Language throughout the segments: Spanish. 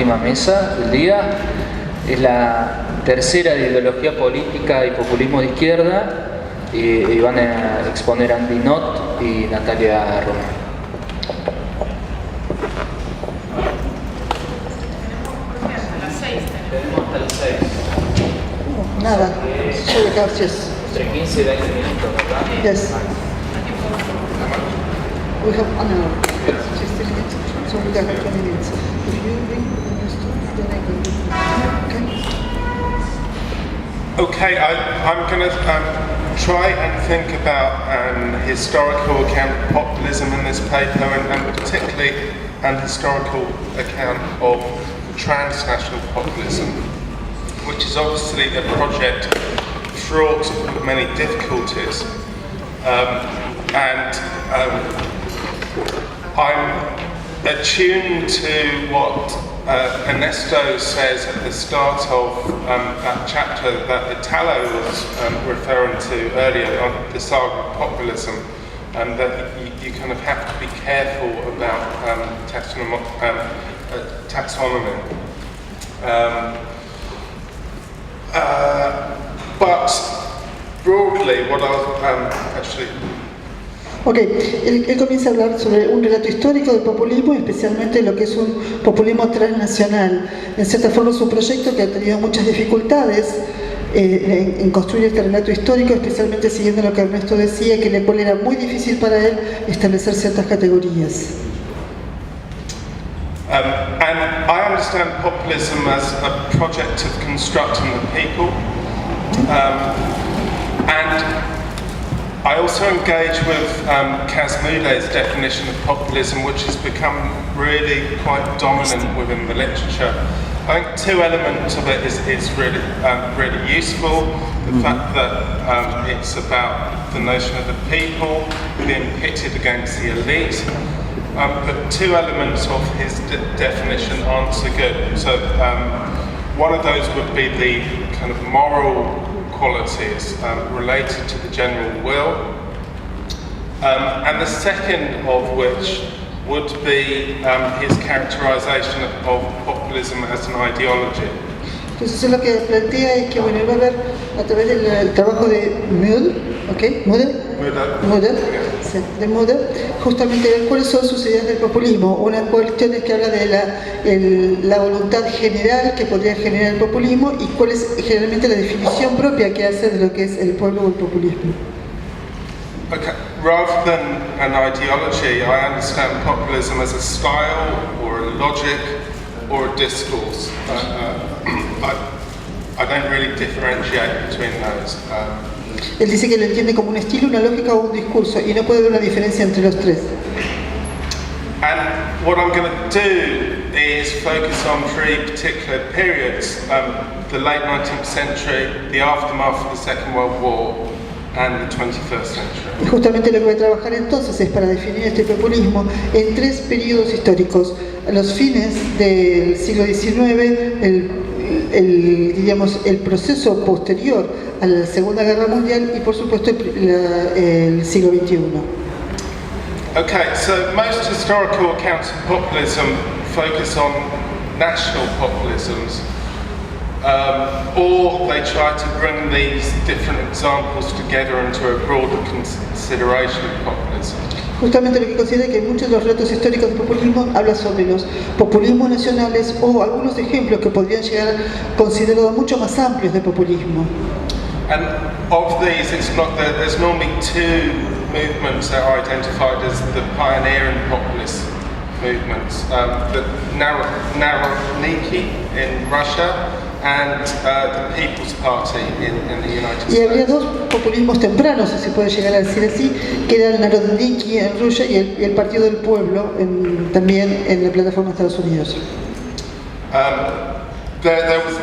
última mesa del día. Es la tercera de ideología política y populismo de izquierda y van a exponer Andy Knott y Natalia Román. Tenemos hasta las 6. Nada, solo gracias. Entre 15 y 20 minutos, ¿verdad? Yes. We have an hour. 60 minutes. So we got 20 minutes. If you bring your stuff, then I can do it. Okay, I'm going to try and think about an historical account of populism in this paper, and particularly an historical account of transnational populism, which is obviously a project fraught with many difficulties. I'm attuned to what Ernesto says at the start of that chapter that Italo was referring to earlier on the saga of populism, and that you kind of have to be careful about taxonomy. But broadly, what I'll actually... Ok, él comienza a hablar sobre un relato histórico del populismo, especialmente lo que es un populismo transnacional. En cierta forma es un proyecto que ha tenido muchas dificultades en construir este relato histórico, especialmente siguiendo lo que Ernesto decía, que le era muy difícil para él establecer ciertas categorías. And I understand populism as a project of constructing the people, and I also engage with Kazmude's definition of populism, which has become really quite dominant within the literature. I think two elements of it is really useful. The fact that it's about the notion of the people being pitted against the elite. But two elements of his definition aren't so good. So one of those would be the kind of moral qualities related to the general will, and the second of which would be his characterization of populism as an ideology. Entonces lo que plantea es que bueno, él va a ver a través del trabajo de Müller, justamente ver cuáles son sus ideas del populismo. Una cuestión es que habla de la voluntad general que podría generar el populismo y cuál es generalmente la definición propia que hace de lo que es el pueblo o el populismo. Okay. Rather than an ideology, I understand populism as a style or a logic or a discourse. I don't really differentiate between those. Él dice que lo entiende como un estilo, una lógica o un discurso y no puede haber una diferencia entre los tres. And what I'm going to do is focus on three particular periods, the late 19th century, the aftermath of the Second World War, and the 21st century. Y justamente lo que voy a trabajar entonces es para definir este populismo en tres periodos históricos: los fines del siglo XIX, el proceso posterior a la Segunda Guerra Mundial y por supuesto el siglo XXI. Okay, so most historical accounts of populism focus on national populisms, or they try to bring these different examples together into a broader consideration of populism. Justamente lo que considera que muchos de los relatos históricos del populismo hablan sobre los populismos nacionales o algunos ejemplos que podrían llegar considerados mucho más amplios de populismo. And of these, there's normally two movements that are identified as the pioneer and populist movements. The Narodniki in Russia and the People's Party in the United States. Y habría dos populismos tempranos, si se puede llegar a decir así, que era el Narodniki en Rusia y el Partido del Pueblo también en la plataforma de Estados Unidos. There was,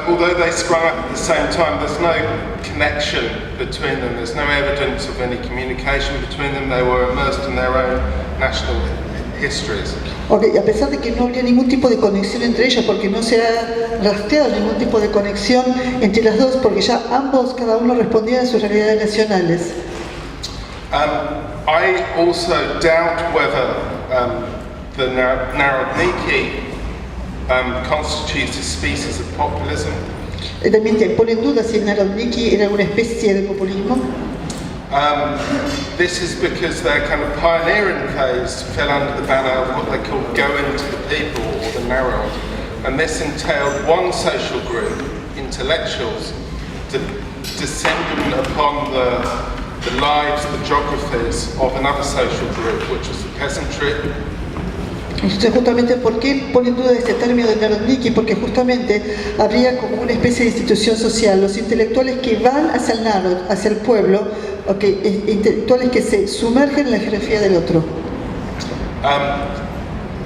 although they sprung up at the same time, there's no connection between them. There's no evidence of any communication between them. They were immersed in their own national histories. Okay, a pesar de que no habría ningún tipo de conexión entre ellas, porque no se ha rastreado ningún tipo de conexión entre las dos, porque ya ambos, cada uno respondía a sus realidades nacionales. I also doubt whether the Narodniki constitutes a species of populism. También te pone en duda si Narodniki era una especie de populismo. This is because their kind of pioneering phase fell under the banner of what they call going to the people, or the narod. And this entailed one social group, intellectuals, descending upon the lives, the geographies of another social group, which was the peasantry. Entonces, justamente, ¿por qué pone en duda este término de Narodniki? Porque justamente habría como una especie de institución social, los intelectuales que van hacia el narod, hacia el pueblo, intelectuales que se sumergen en la geografía del otro.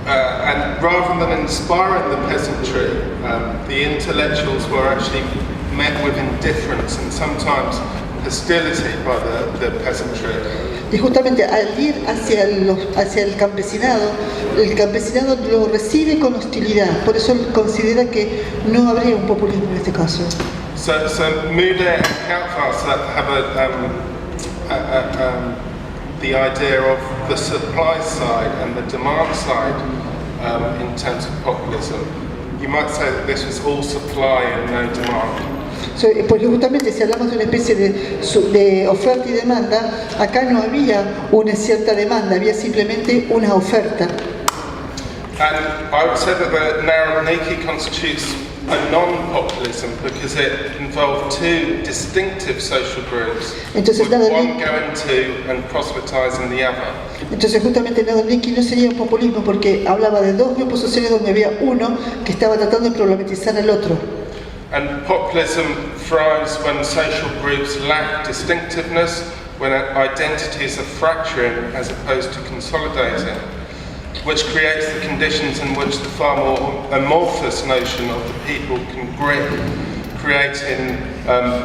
And rather than inspiring the peasantry, the intellectuals were actually met with indifference and sometimes hostility by the peasantry. Y justamente al ir hacia el campesinado lo recibe con hostilidad, por eso él considera que no habría un populismo en este caso. So Mude and Kaltwas have the idea of the supply side and the demand side in terms of populism. You might say that this was all supply and no demand. Porque justamente si hablamos de una especie de oferta y demanda, acá no había una cierta demanda, había simplemente una oferta. And I would say that the Narodniki constitutes a non-populism because it involved two distinctive social groups, Entonces, with one going to and proselytizing the other. Entonces justamente Narodniki no sería un populismo porque hablaba de dos grupos sociales donde había uno que estaba tratando de problematizar al otro. And populism thrives when social groups lack distinctiveness, when identities are fracturing as opposed to consolidating, which creates the conditions in which the far more amorphous notion of the people can grip, creating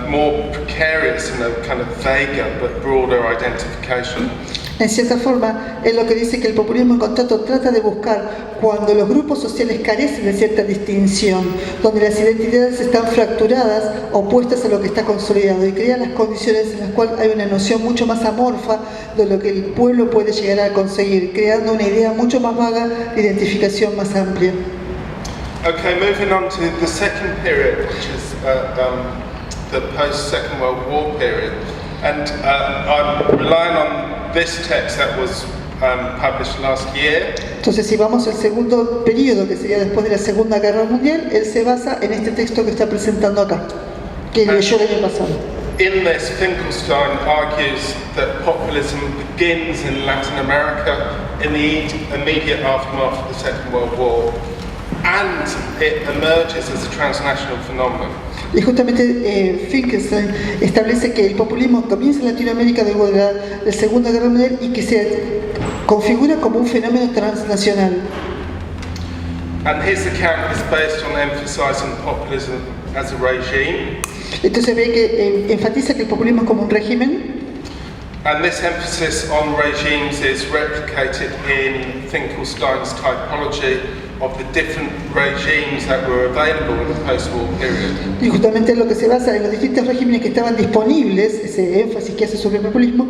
more precarious and a kind of vaguer but broader identification. En cierta forma, es lo que dice que el populismo en contacto trata de buscar cuando los grupos sociales carecen de cierta distinción, donde las identidades están fracturadas, opuestas a lo que está consolidado, y crea las condiciones en las cuales hay una noción mucho más amorfa de lo que el pueblo puede llegar a conseguir, creando una idea mucho más vaga de identificación más amplia. Okay, moving on to the second period, which is the post-Second World War period. And I'm relying on this text that was published last year. Entonces, si vamos al segundo periodo, que sería después de la Segunda Guerra Mundial, él se basa en este texto que está presentando acá, que leyó el año pasado. In this, Finkelstein argues that populism begins in Latin America in the immediate aftermath of the Second World War, and it emerges as a transnational phenomenon. Y justamente Finkelstein establece que el populismo comienza en Latinoamérica luego de la Segunda Guerra Mundial y que se configura como un fenómeno transnacional. And his account is based on emphasizing populism as a regime. Entonces ve que enfatiza que el populismo es como un régimen. And this emphasis on regimes is replicated in Finkelstein's typology of the different regimes that were available in the post-war period. Y justamente es lo que se basa en los distintos regímenes que estaban disponibles, ese énfasis que hace sobre el populismo,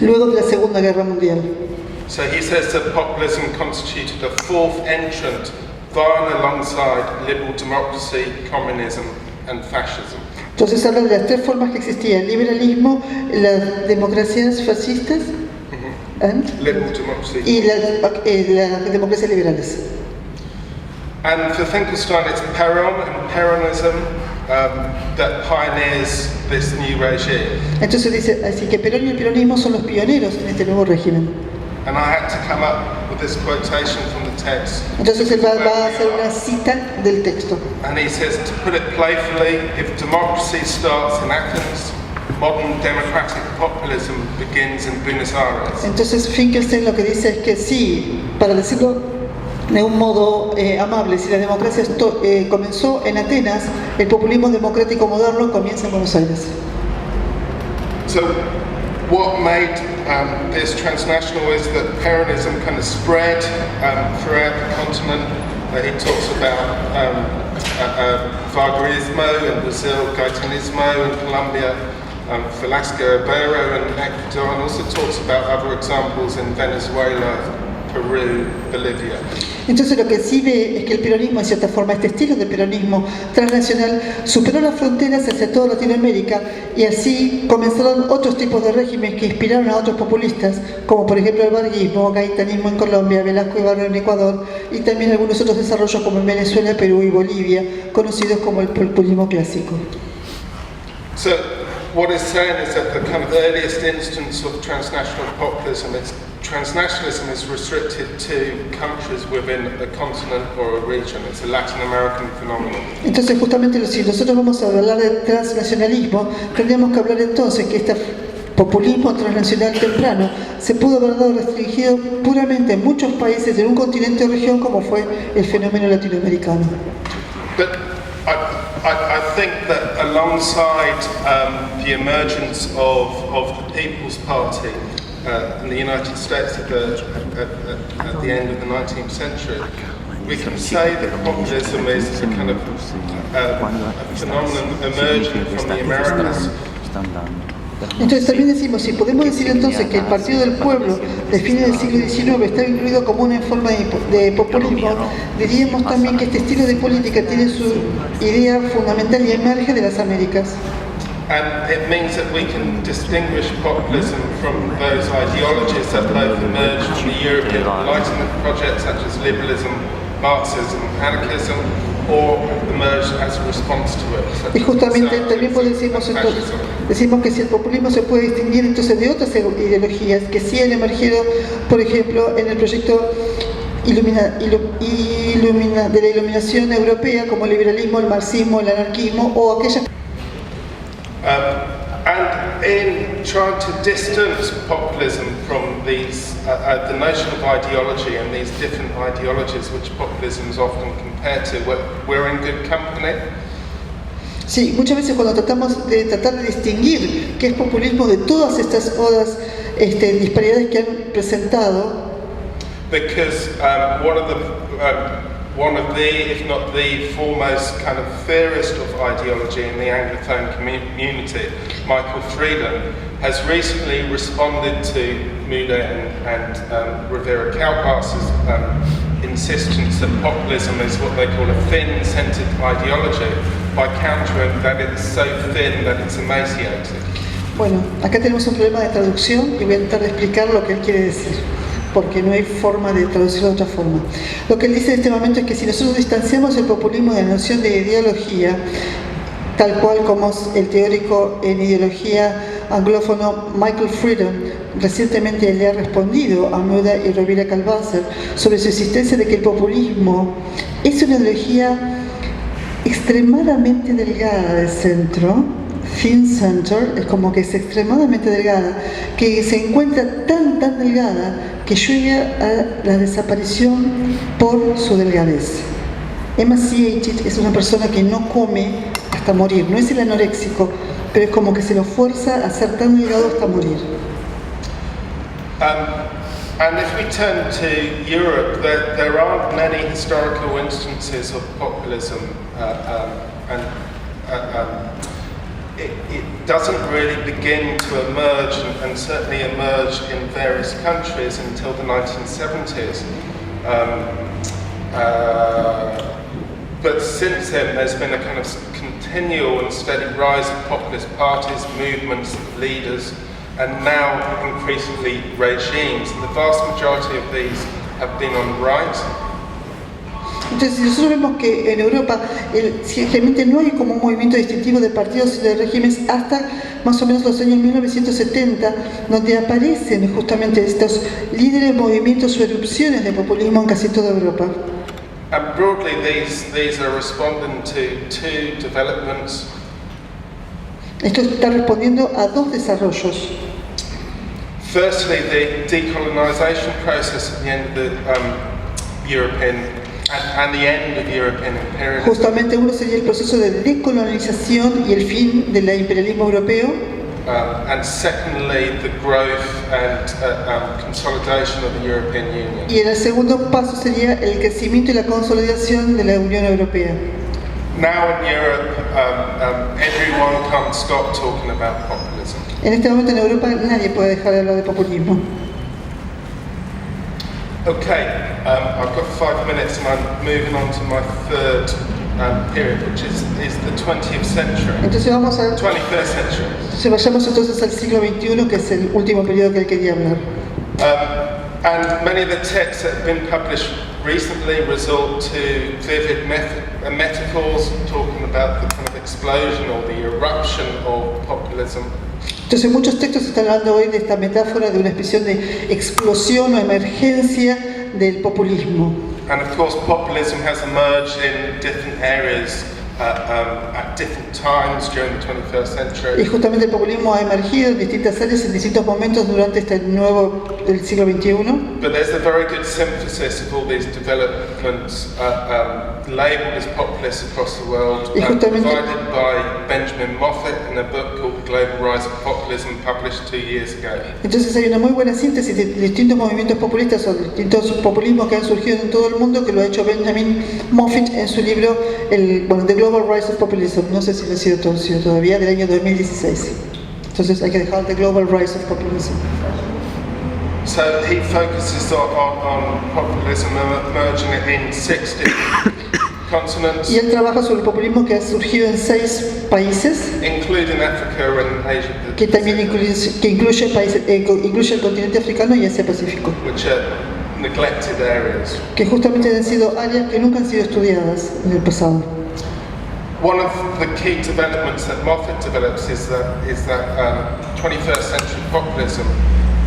luego de la Segunda Guerra Mundial. So he says that populism constituted a fourth entrant vying alongside liberal democracy, communism and fascism. Entonces habla de las tres formas que existían: el liberalismo, las democracias fascistas liberal democracy. Y las democracias liberales. And for Finkelstein, it's Peron and Peronism that pioneers this new regime. Entonces dice, así que Perón y el peronismo son los pioneros en este nuevo régimen. And I had to come up with this quotation from the text. Entonces él va a hacer una cita del texto. And he says, to put it playfully, if democracy starts in Athens, modern democratic populism begins in Buenos Aires. Entonces Finkelstein lo que dice es que sí, para decirlo de un modo amable, si la democracia comenzó en Atenas, el populismo democrático moderno comienza en Buenos Aires. So what made this transnational is that Peronism kind of spread throughout the continent. He talks about Vargarismo in Brazil, Gaitanismo in Colombia, Velasco Ibero in Ecuador, and also talks about other examples in Venezuela, Peru, Bolivia. Entonces lo que sí ve es que el peronismo, en cierta forma, este estilo de peronismo transnacional superó las fronteras hacia toda Latinoamérica y así comenzaron otros tipos de regímenes que inspiraron a otros populistas, como por ejemplo el varguismo, gaitanismo en Colombia, Velasco Ibarra en Ecuador y también algunos otros desarrollos como en Venezuela, Perú y Bolivia, conocidos como el populismo clásico. So what it's saying is that the kind of earliest instance of transnationalism is restricted to countries within a continent or a region. It's a Latin American phenomenon. Entonces justamente si nosotros vamos a hablar de transnacionalismo, tendríamos que hablar entonces que este populismo transnacional temprano se pudo haber dado restringido puramente en muchos países de un continente o región como fue el fenómeno latinoamericano. But I think that alongside the emergence of the People's Party in the United States at the end of the 19th century, we can say that populism is a kind of a phenomenon emerging from the Americas. Entonces también decimos, si podemos decir entonces que el Partido del Pueblo de fines del siglo XIX está incluido como una forma de populismo, diríamos también que este estilo de política tiene su idea fundamental y emerge de las Américas. And it means that we can distinguish populism from those ideologies that both emerged from the European Enlightenment project, such as liberalism, Marxism, anarchism, or emerged as a response to it. Y justamente también decimos que si el populismo se puede distinguir entonces de otras ideologías que sí han emergido, por ejemplo, en el proyecto de la iluminación europea, como el liberalismo, el marxismo, el anarquismo o aquellas. And in trying to distance populism from these, the notion of ideology and these different ideologies which populism is often compared to, we're in good company. Sí, muchas veces cuando tratamos de distinguir qué es populismo de todas estas otras disparidades que han presentado, because one of the, if not the foremost kind of theorist of ideology in the Anglophone community, Michael Freeland, has recently responded to Moudet and Rivera Calpas's insistence that populism is what they call a thin-centered ideology, by countering that it's so thin that it's emaciated. Bueno, acá tenemos un problema de traducción y voy a intentar de explicar lo que él quiere decir, porque no hay forma de traducirlo de otra forma. Lo que él dice en este momento es que si nosotros distanciamos el populismo de la noción de ideología, tal cual como el teórico en ideología anglófono Michael Freeland recientemente le ha respondido a Moudet y Rovira Calvásar sobre su existencia de que el populismo es una ideología extremadamente delgada de centro, thin center, es como que es extremadamente delgada, que se encuentra tan delgada que llega a la desaparición por su delgadez. Emaciated es una persona que no come hasta morir, no es el anoréxico, pero es como que se lo fuerza a ser tan delgado hasta morir. And if we turn to Europe, there aren't many historical instances of populism, it doesn't really begin to emerge, and certainly emerge in various countries until the 1970s. But since then, there's been a kind of continual and steady rise of populist parties, movements, leaders, and now increasingly regimes. The vast majority of these have been on the right. Entonces, si nosotros vemos que en Europa realmente no hay como un movimiento distintivo de partidos y de regímenes hasta más o menos los años 1970, donde aparecen justamente estos líderes, movimientos o erupciones de populismo en casi toda Europa. And broadly, these are responding to two developments. Esto está respondiendo a dos desarrollos. Firstly, the decolonization process at the end of the European and the end of European imperialism. Justamente uno sería el proceso de decolonización y el fin del imperialismo europeo. And secondly, the growth and consolidation of the European Union. Y el segundo paso sería el crecimiento y la consolidación de la Unión Europea. Now in Europe, everyone can't stop talking about populism. En este momento en Europa nadie puede dejar de hablar de populismo. Okay, I've got 5 minutes and I'm moving on to my third period, which is the 20th century. Entonces vamos a 21st century. vayamos entonces al siglo XXI, que es el último periodo que él quería hablar. And many of the texts that have been published recently resort to vivid metaphors talking about the kind of explosion or the eruption of populism. Entonces muchos textos están hablando hoy de esta metáfora de una especie de explosión o emergencia del populismo. And of course populism has emerged in different areas at different times during the 21st century. Y justamente el populismo ha emergido en distintas áreas en distintos momentos durante este nuevo del siglo XXI. But there's a very good synthesis of all these developments labelled as populist across the world, provided by Benjamin Moffat in a book called The Global Rise of Populism, published 2 years ago. Entonces hay una muy buena síntesis de distintos movimientos populistas o distintos populismos que han surgido en todo el mundo, que lo ha hecho Benjamin Moffat en su libro The Global Rise of Populism. No sé si lo ha sido traducido todavía, del año 2016. Entonces hay que dejar The Global Rise of Populism. So he focuses on populism emerging in 6 different continents, Y él trabaja sobre el populismo que ha surgido en 6 países, including Africa and Asia, que también incluye el continente africano y Asia Pacífico, which are neglected areas. que justamente han sido áreas que nunca han sido estudiadas en el pasado. One of the key developments that Moffat develops is that 21st century populism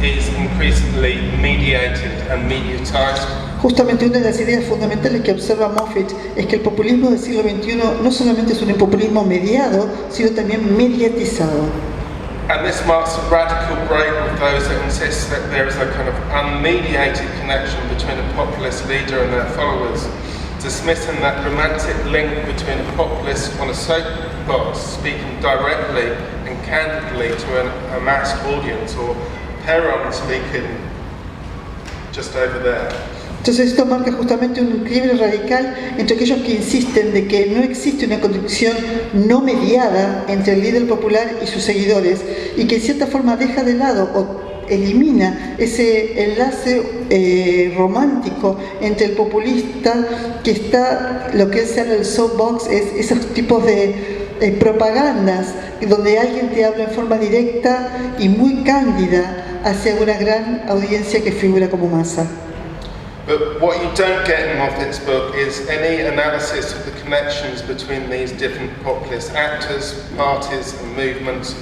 is increasingly mediated and mediatized. Justamente una de las ideas fundamentales que observa Moffat es que el populismo del siglo XXI no solamente es un populismo mediado, sino también mediatizado. And this marks a radical break with those that insist that there is a kind of unmediated connection between a populist leader and their followers, dismissing that romantic link between a populist on a soapbox speaking directly and candidly to an amassed audience, or Perón speaking just over there. Entonces esto marca justamente un quiebre radical entre aquellos que insisten de que no existe una conexión no mediada entre el líder popular y sus seguidores, y que en cierta forma deja de lado o elimina ese enlace romántico entre el populista, que está lo que se llama el soapbox, es esos tipos de propagandas donde alguien te habla en forma directa y muy cándida hacia una gran audiencia que figura como masa. But what you don't get in Moffat's book is any analysis of the connections between these different populist actors, parties and movements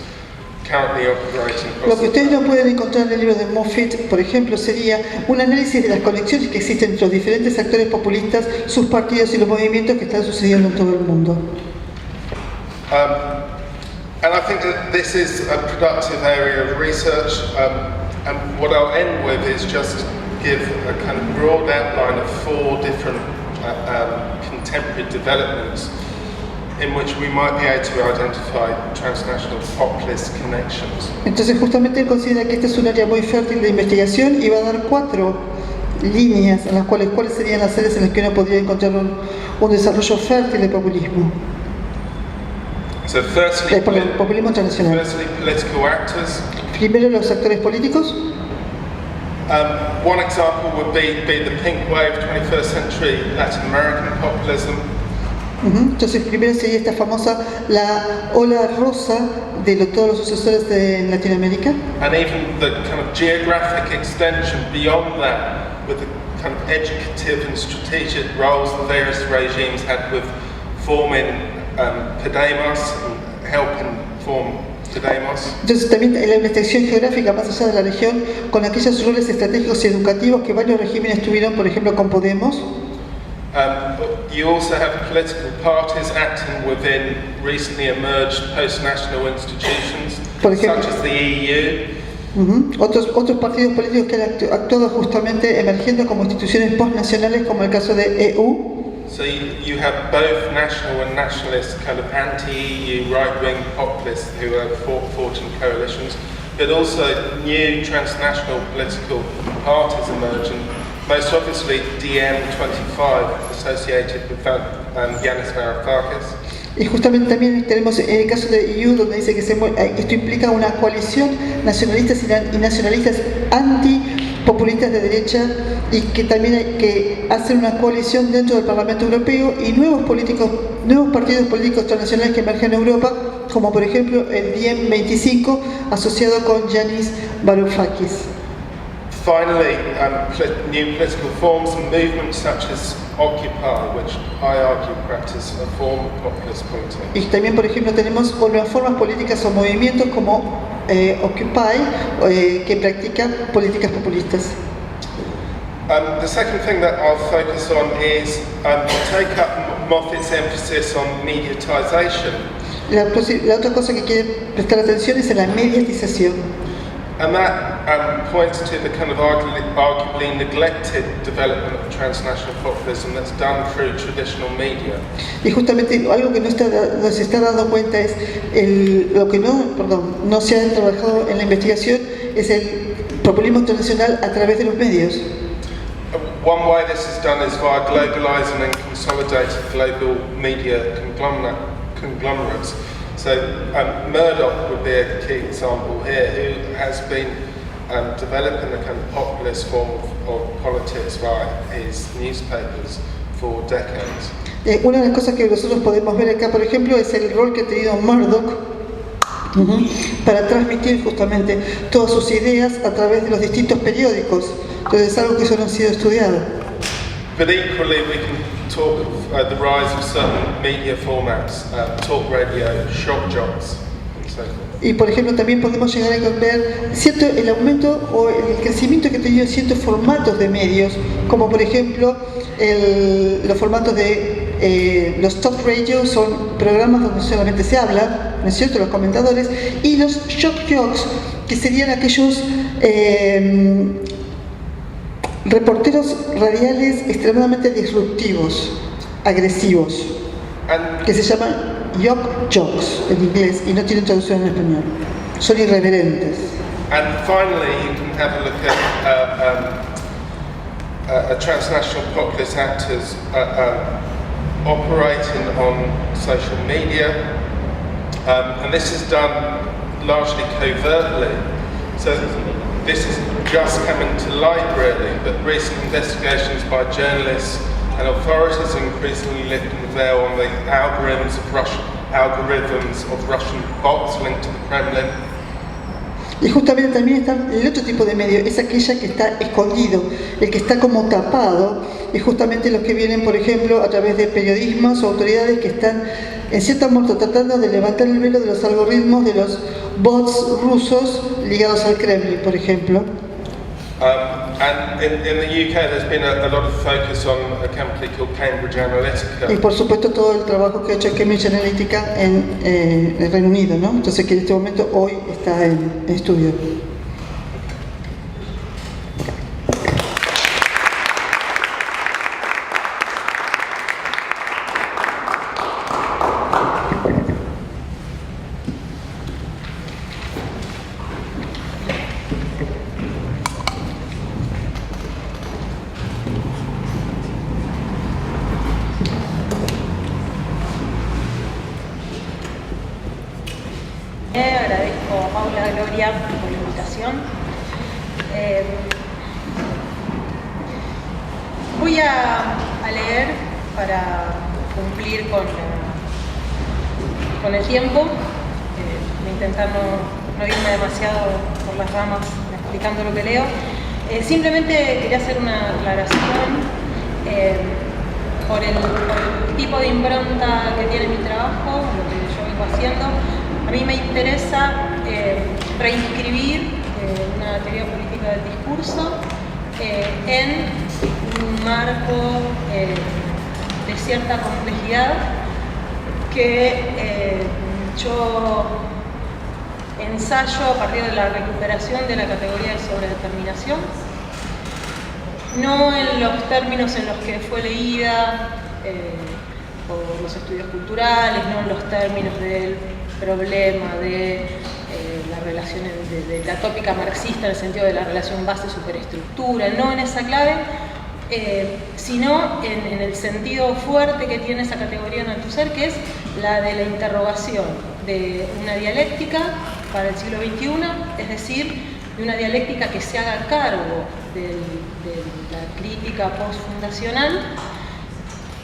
currently operating across Lo que ustedes no pueden encontrar en el libro de Moffat, por ejemplo, sería un análisis de las conexiones que existen entre los diferentes actores populistas, sus partidos y los movimientos que están sucediendo en todo el mundo. And I think that this is a productive area of research, and what I'll end with is just give a kind of broad outline of 4 different contemporary developments in which we might be able to identify transnational populist connections. Entonces justamente él considera que esta es un área muy fértil de investigación y va a dar 4 líneas en las cuales serían las áreas en las que uno podría encontrar un desarrollo fértil del populismo. So firstly, populismo internacional. Firstly, political actors. Primero los actores políticos. One example would be the pink wave 21st century Latin American populism. Entonces primero sería esta famosa la ola rosa de todos los sucesores de Latinoamérica. And even the kind of geographic extension beyond that, with the kind of educative and strategic roles the various regimes had with forming Podemos and helping form Podemos. Entonces también la investigación geográfica más allá de la región, con aquellos roles estratégicos y educativos que varios regímenes tuvieron, por ejemplo con Podemos. You also have political parties acting within recently emerged post-national institutions, such as the EU. Otros partidos políticos que han actuado justamente emergiendo como instituciones postnacionales, como el caso de EU. So you have both national and nationalist kind of anti-EU right-wing populists who are forging coalitions, but also new transnational political parties emerging. Most obviously DiEM25, associated with Yanis Varoufakis. Y justamente también tenemos el caso de EU, donde dice que esto implica una coalición nacionalistas y nacionalistas populistas de derecha y que también que hacen una coalición dentro del Parlamento Europeo y nuevos partidos políticos transnacionales que emergen en Europa, como por ejemplo el DiEM 25 asociado con Yanis Varoufakis. Finally, new political forms and movements such as Occupy, which I argue practice a form of populist politics. Y también, por ejemplo, tenemos nuevas formas políticas o movimientos como Occupy, que practica políticas populistas. The second thing that I'll focus on is take up Moffat's emphasis on mediatization. La otra cosa que quiere prestar atención es en la mediatización. And that points to the kind of arguably neglected development of transnational populism that's done through traditional media. Y justamente algo que no se está dando cuenta es lo que no se ha trabajado en la investigación es el populismo internacional a través de los medios. One way this is done is via globalizing and consolidated global media conglomerates. So Murdoch would be a key example here, who has been developing a kind of populist form of politics via his newspapers for decades. Una de las cosas que nosotros podemos ver acá, por ejemplo, es el rol que ha tenido Murdoch para transmitir justamente todas sus ideas a través de los distintos periódicos. Entonces es algo que eso no ha sido estudiado. But equally, we can talk of the rise of certain media formats, talk radio, shock jocks, and so forth. Y por ejemplo también podemos llegar a ver el aumento o el crecimiento que ha tenido ciertos formatos de medios, como por ejemplo los formatos de los talk radio, son programas donde solamente se habla, ¿no es cierto?, los comentadores, y los shock jocks, que serían aquellos reporteros radiales extremadamente disruptivos, agresivos, que se llaman yoke jocks en inglés y no tienen traducción en español. Son irreverentes. And finally, you can have a look at transnational populist actors operating on social media, and this is done largely covertly. So this is just coming to light, really, but recent investigations by journalists and authorities are increasingly lifting the veil on the algorithms of Russian bots linked to the Kremlin. Y justamente también está el otro tipo de medio, es aquella que está escondido, el que está como tapado, y justamente los que vienen, por ejemplo, a través de periodismos o autoridades que están en cierto modo tratando de levantar el velo de los algoritmos de los bots rusos ligados al Kremlin, por ejemplo. And in the UK there's been a lot of focus on a company called Cambridge Analytica. Y por supuesto todo el trabajo que ha hecho Cambridge Analytica en el Reino Unido, ¿no? Entonces que en este momento hoy está en estudio. Agradezco a Paula, Gloria por la invitación. Voy a leer para cumplir con el tiempo. Voy a intentar no irme demasiado por las ramas explicando lo que leo. Simplemente quería hacer una aclaración por el tipo de impronta que tiene mi trabajo, lo que yo vengo haciendo. A mí me interesa reinscribir una teoría política del discurso en un marco de cierta complejidad que yo ensayo a partir de la recuperación de la categoría de sobredeterminación, no en los términos en los que fue leída por los estudios culturales, no en los términos del problema de las relaciones de la tópica marxista en el sentido de la relación base-superestructura, no en esa clave, sino en el sentido fuerte que tiene esa categoría en Althusser, que es la de la interrogación de una dialéctica para el siglo XXI, es decir, de una dialéctica que se haga cargo de la crítica postfundacional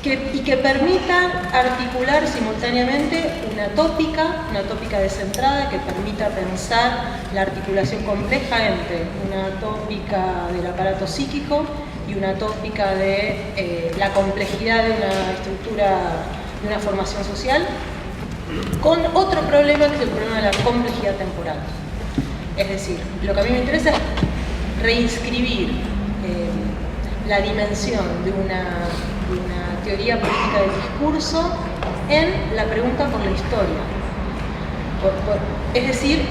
y que permita articular simultáneamente una tópica descentrada que permita pensar la articulación compleja entre una tópica del aparato psíquico y una tópica de la complejidad de una estructura, de una formación social, con otro problema que es el problema de la complejidad temporal. Es decir, lo que a mí me interesa es reinscribir la dimensión de una teoría política del discurso en la pregunta por la historia. Es decir,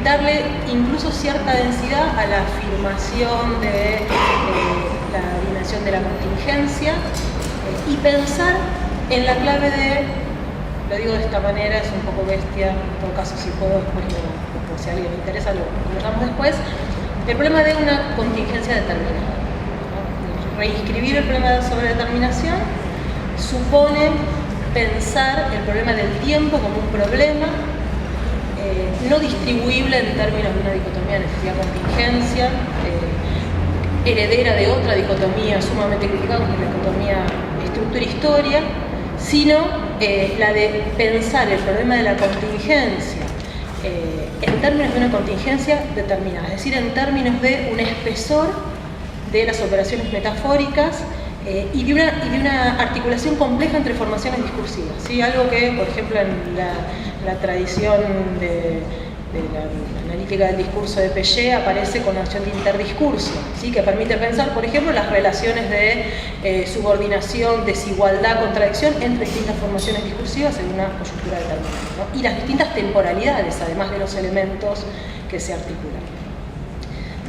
darle incluso cierta densidad a la afirmación de la dimensión de la contingencia y pensar en la clave de, lo digo de esta manera, es un poco bestia, en todo caso si puedo después, si a alguien le interesa lo conversamos después, el problema de una contingencia determinada. Reinscribir el problema de sobredeterminación supone pensar el problema del tiempo como un problema no distribuible en términos de una dicotomía necesidad-contingencia, heredera de otra dicotomía sumamente criticada como la dicotomía estructura-historia, sino la de pensar el problema de la contingencia en términos de una contingencia determinada, es decir, en términos de un espesor de las operaciones metafóricas y de una articulación compleja entre formaciones discursivas, ¿sí? Algo que, por ejemplo, en la tradición de la analítica del discurso de Piaget aparece con la noción de interdiscurso, ¿sí? Que permite pensar, por ejemplo, las relaciones de subordinación, desigualdad, contradicción entre distintas formaciones discursivas en una coyuntura determinada, ¿no? Y las distintas temporalidades, además de los elementos que se articulan.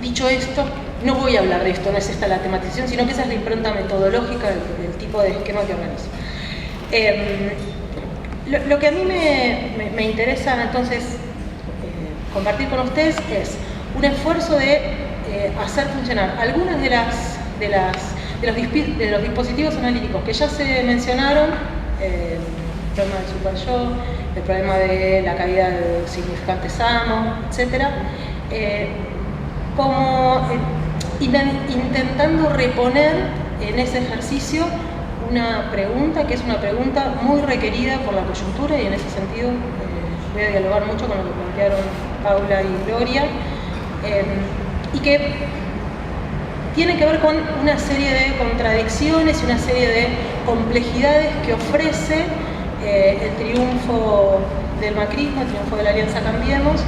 Dicho esto, no voy a hablar de esto, no es esta la tematización, sino que esa es la impronta metodológica del tipo de esquema que organizo. Lo que a mí me interesa entonces compartir con ustedes es un esfuerzo de hacer funcionar algunas de los dispositivos analíticos que ya se mencionaron, el problema del super-yo, el problema de la caída del significante samo, etc., como intentando reponer en ese ejercicio una pregunta que es una pregunta muy requerida por la coyuntura, y en ese sentido voy a dialogar mucho con lo que plantearon Paula y Gloria, y que tiene que ver con una serie de contradicciones y una serie de complejidades que ofrece el triunfo del macrismo, el triunfo de la Alianza Cambiemos,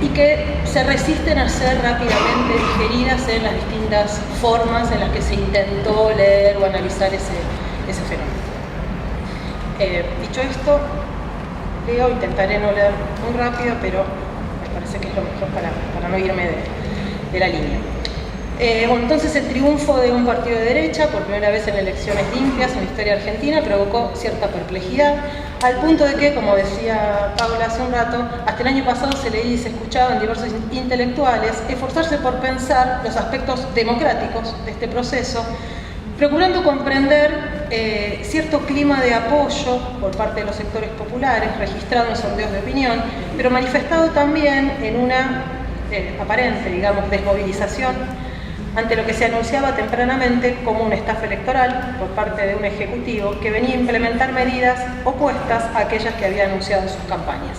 y que se resisten a ser rápidamente digeridas en las distintas formas en las que se intentó leer o analizar ese fenómeno. Dicho esto, leo, intentaré no leer muy rápido, pero me parece que es lo mejor para no irme de la línea. Bueno, entonces el triunfo de un partido de derecha, por primera vez en elecciones limpias en la historia argentina, provocó cierta perplejidad, al punto de que, como decía Paula hace un rato, hasta el año pasado se leía y se escuchaba en diversos intelectuales esforzarse por pensar los aspectos democráticos de este proceso, procurando comprender cierto clima de apoyo por parte de los sectores populares, registrado en sondeos de opinión, pero manifestado también en una aparente, digamos, desmovilización ante lo que se anunciaba tempranamente como una estafa electoral por parte de un ejecutivo que venía a implementar medidas opuestas a aquellas que había anunciado en sus campañas.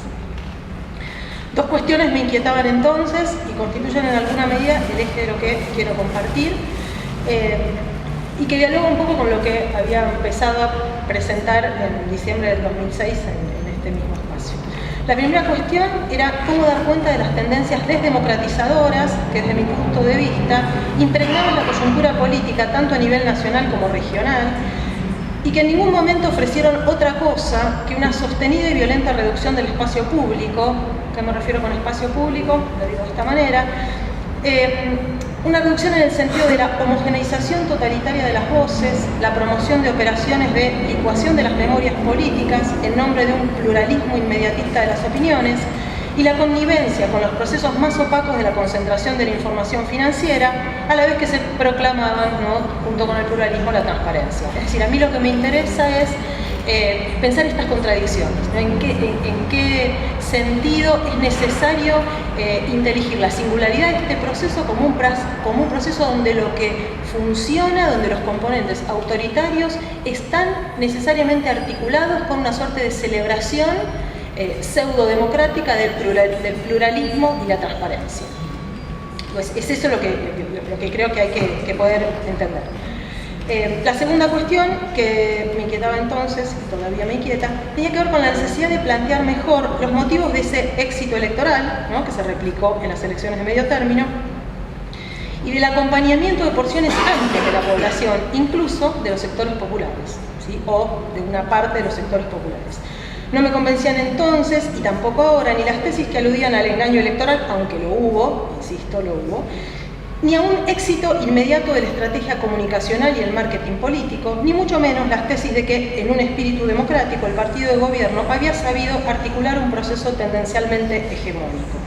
Dos cuestiones me inquietaban entonces y constituyen en alguna medida el eje de lo que quiero compartir, y que dialoga un poco con lo que había empezado a presentar en diciembre del 2006 en este mismo espacio. La primera cuestión era cómo dar cuenta de las tendencias desdemocratizadoras que, desde mi punto de vista, impregnaban la coyuntura política tanto a nivel nacional como regional, y que en ningún momento ofrecieron otra cosa que una sostenida y violenta reducción del espacio público. ¿Qué me refiero con espacio público? Lo digo de esta manera. Una reducción en el sentido de la homogeneización totalitaria de las voces, la promoción de operaciones de licuación de las memorias políticas en nombre de un pluralismo inmediatista de las opiniones, y la connivencia con los procesos más opacos de la concentración de la información financiera, a la vez que se proclamaban, ¿no?, junto con el pluralismo, la transparencia. Es decir, a mí lo que me interesa es pensar estas contradicciones, ¿no? ¿En qué sentido es necesario inteligir la singularidad de este proceso como un proceso donde lo que funciona, donde los componentes autoritarios están necesariamente articulados con una suerte de celebración pseudo-democrática del pluralismo y la transparencia? Pues es eso lo que creo que hay que poder entender. La segunda cuestión que me inquietaba entonces, y todavía me inquieta, tenía que ver con la necesidad de plantear mejor los motivos de ese éxito electoral, ¿no?, que se replicó en las elecciones de medio término, y del acompañamiento de porciones amplias de la población, incluso de los sectores populares, ¿sí?, o de una parte de los sectores populares. No me convencían entonces, y tampoco ahora, ni las tesis que aludían al engaño electoral, aunque lo hubo, insisto, lo hubo, ni a un éxito inmediato de la estrategia comunicacional y el marketing político, ni mucho menos las tesis de que, en un espíritu democrático, el partido de gobierno había sabido articular un proceso tendencialmente hegemónico.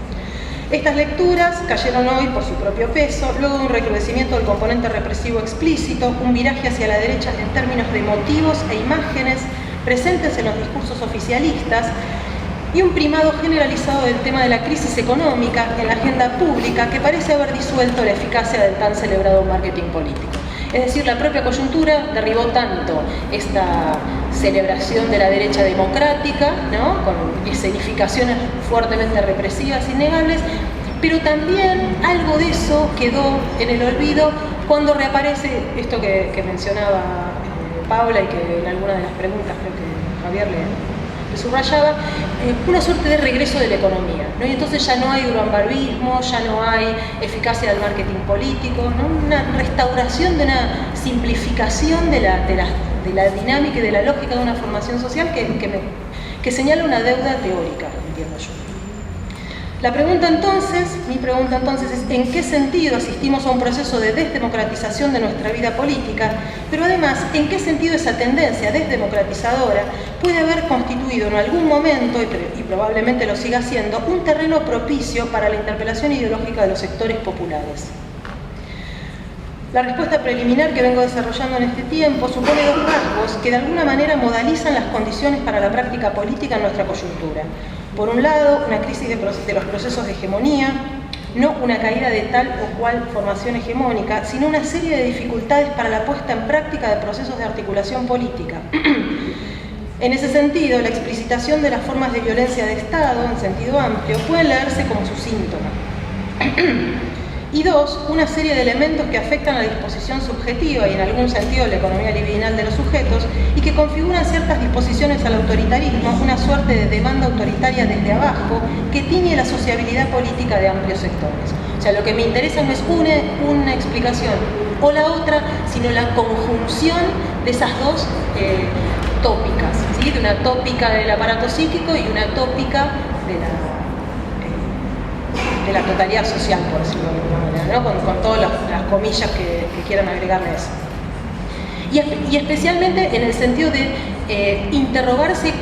Estas lecturas cayeron hoy por su propio peso, luego de un recrudecimiento del componente represivo explícito, un viraje hacia la derecha en términos de motivos e imágenes presentes en los discursos oficialistas, y un primado generalizado del tema de la crisis económica en la agenda pública que parece haber disuelto la eficacia del tan celebrado marketing político. Es decir, la propia coyuntura derribó tanto esta celebración de la derecha democrática, ¿no?, con escenificaciones fuertemente represivas, innegables, pero también algo de eso quedó en el olvido cuando reaparece esto que mencionaba Paula y que en alguna de las preguntas creo que Javier le subrayaba, una suerte de regreso de la economía, ¿no? Y entonces ya no hay durambarbismo, ya no hay eficacia del marketing político, ¿no?, una restauración de una simplificación de la dinámica y de la lógica de una formación social que señala una deuda teórica, entiendo yo. Mi pregunta entonces es ¿en qué sentido asistimos a un proceso de desdemocratización de nuestra vida política? Pero además, ¿en qué sentido esa tendencia desdemocratizadora puede haber constituido en algún momento, y probablemente lo siga siendo, un terreno propicio para la interpelación ideológica de los sectores populares? La respuesta preliminar que vengo desarrollando en este tiempo supone dos rasgos que de alguna manera modalizan las condiciones para la práctica política en nuestra coyuntura. Por un lado, una crisis de los procesos de hegemonía, no una caída de tal o cual formación hegemónica, sino una serie de dificultades para la puesta en práctica de procesos de articulación política. En ese sentido, la explicitación de las formas de violencia de Estado, en sentido amplio, puede leerse como su síntoma. Y dos, una serie de elementos que afectan a la disposición subjetiva y en algún sentido la economía libidinal de los sujetos y que configuran ciertas disposiciones al autoritarismo, una suerte de demanda autoritaria desde abajo que tiñe la sociabilidad política de amplios sectores. O sea, lo que me interesa no es una explicación o la otra, sino la conjunción de esas dos tópicas, ¿sí?, de una tópica del aparato psíquico y una tópica de la totalidad social, por decirlo de alguna manera, ¿no?, con todas las comillas que quieran agregarle a eso. Y especialmente en el sentido de interrogarse,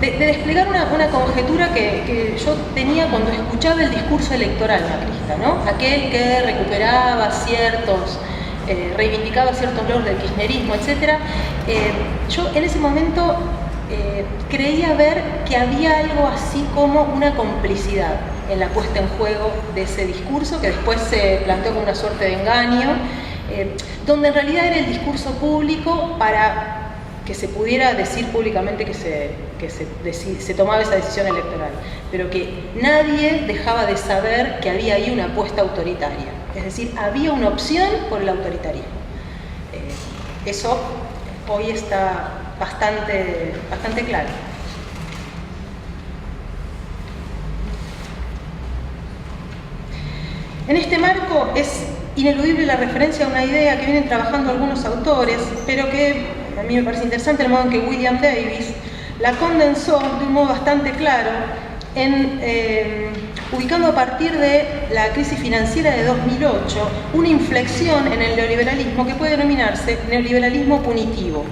de desplegar una conjetura que yo tenía cuando escuchaba el discurso electoral macrista, ¿no?, aquel que recuperaba reivindicaba ciertos logros del kirchnerismo, etc. Yo en ese momento creía ver que había algo así como una complicidad en la puesta en juego de ese discurso, que después se planteó como una suerte de engaño, donde en realidad era el discurso público para que se pudiera decir públicamente que se tomaba esa decisión electoral, pero que nadie dejaba de saber que había ahí una apuesta autoritaria, es decir, había una opción por el autoritarismo. Eso hoy está bastante claro. En este marco es ineludible la referencia a una idea que vienen trabajando algunos autores, pero que a mí me parece interesante el modo en que William Davis la condensó de un modo bastante claro, ubicando a partir de la crisis financiera de 2008 una inflexión en el neoliberalismo que puede denominarse neoliberalismo punitivo.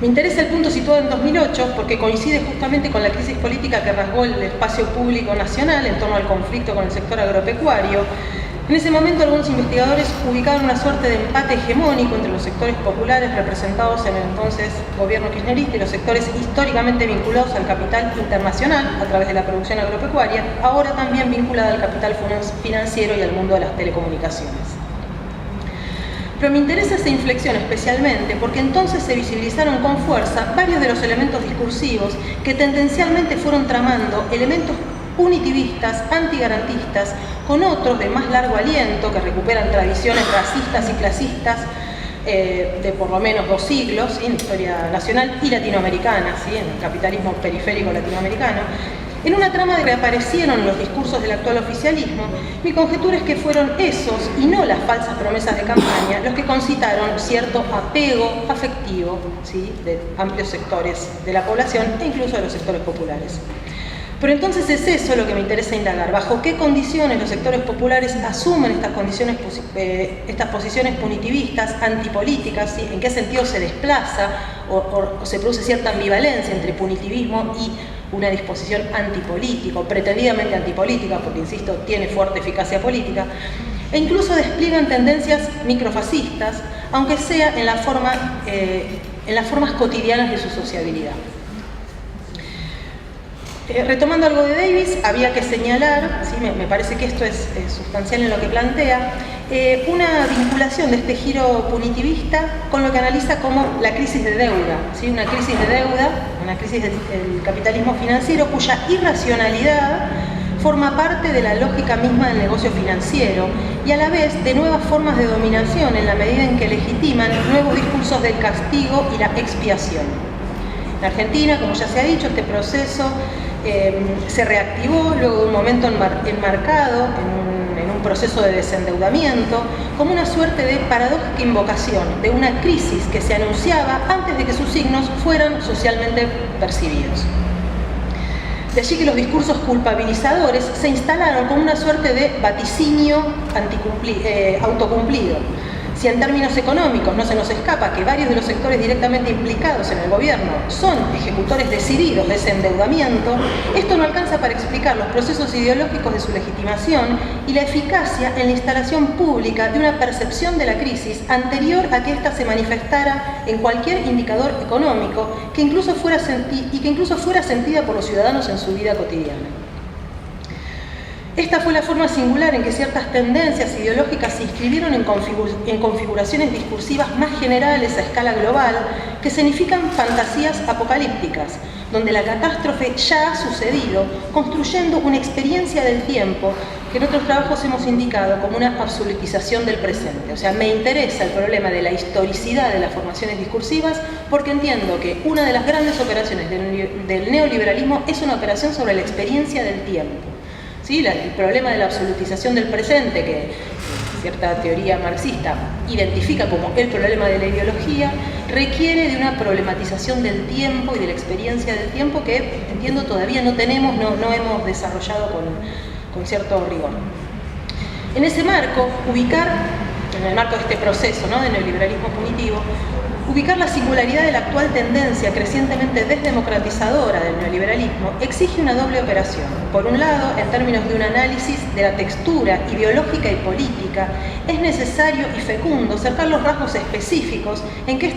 Me interesa el punto situado en 2008 porque coincide justamente con la crisis política que rasgó el espacio público nacional en torno al conflicto con el sector agropecuario, En ese momento algunos investigadores ubicaban una suerte de empate hegemónico entre los sectores populares representados en el entonces gobierno kirchnerista y los sectores históricamente vinculados al capital internacional a través de la producción agropecuaria, ahora también vinculada al capital financiero y al mundo de las telecomunicaciones. Pero me interesa esa inflexión especialmente porque entonces se visibilizaron con fuerza varios de los elementos discursivos que tendencialmente fueron tramando elementos punitivistas, antigarantistas, con otros de más largo aliento que recuperan tradiciones racistas y clasistas de por lo menos 2 siglos, ¿sí?, en la historia nacional y latinoamericana, ¿sí?, en el capitalismo periférico latinoamericano. En una trama de que aparecieron los discursos del actual oficialismo, mi conjetura es que fueron esos, y no las falsas promesas de campaña, los que concitaron cierto apego afectivo, ¿sí?, de amplios sectores de la población e incluso de los sectores populares. Pero entonces es eso lo que me interesa indagar. ¿Bajo qué condiciones los sectores populares asumen estas posiciones punitivistas, antipolíticas? ¿Sí? ¿En qué sentido se desplaza o se produce cierta ambivalencia entre punitivismo y una disposición antipolítica, o pretendidamente antipolítica, porque, insisto, tiene fuerte eficacia política? E incluso despliegan tendencias microfascistas, aunque sea en las formas cotidianas de su sociabilidad. Retomando algo de Davis, había que señalar, ¿sí?, me parece que esto es sustancial en lo que plantea, una vinculación de este giro punitivista con lo que analiza como la crisis de deuda, ¿sí?, una crisis de deuda, una crisis del capitalismo financiero cuya irracionalidad forma parte de la lógica misma del negocio financiero y a la vez de nuevas formas de dominación en la medida en que legitiman nuevos discursos del castigo y la expiación. En Argentina, como ya se ha dicho, este proceso se reactivó luego de un momento enmarcado en un proceso de desendeudamiento como una suerte de paradójica invocación de una crisis que se anunciaba antes de que sus signos fueran socialmente percibidos. De allí que los discursos culpabilizadores se instalaron como una suerte de vaticinio autocumplido. Si en términos económicos no se nos escapa que varios de los sectores directamente implicados en el gobierno son ejecutores decididos de ese endeudamiento, esto no alcanza para explicar los procesos ideológicos de su legitimación y la eficacia en la instalación pública de una percepción de la crisis anterior a que ésta se manifestara en cualquier indicador económico que incluso fuera sentida por los ciudadanos en su vida cotidiana. Esta fue la forma singular en que ciertas tendencias ideológicas se inscribieron en configuraciones discursivas más generales a escala global que significan fantasías apocalípticas, donde la catástrofe ya ha sucedido, construyendo una experiencia del tiempo que en otros trabajos hemos indicado como una absolutización del presente. O sea, me interesa el problema de la historicidad de las formaciones discursivas porque entiendo que una de las grandes operaciones del neoliberalismo es una operación sobre la experiencia del tiempo. ¿Sí? El problema de la absolutización del presente, que cierta teoría marxista identifica como el problema de la ideología, requiere de una problematización del tiempo y de la experiencia del tiempo que, entiendo, todavía no tenemos, no hemos desarrollado con cierto rigor. En ese marco, en el marco de este proceso, ¿no?, de neoliberalismo punitivo, ubicar la singularidad de la actual tendencia crecientemente desdemocratizadora del neoliberalismo exige una doble operación. Por un lado, en términos de un análisis de la textura ideológica y política, es necesario y fecundo cercar los rasgos específicos en que en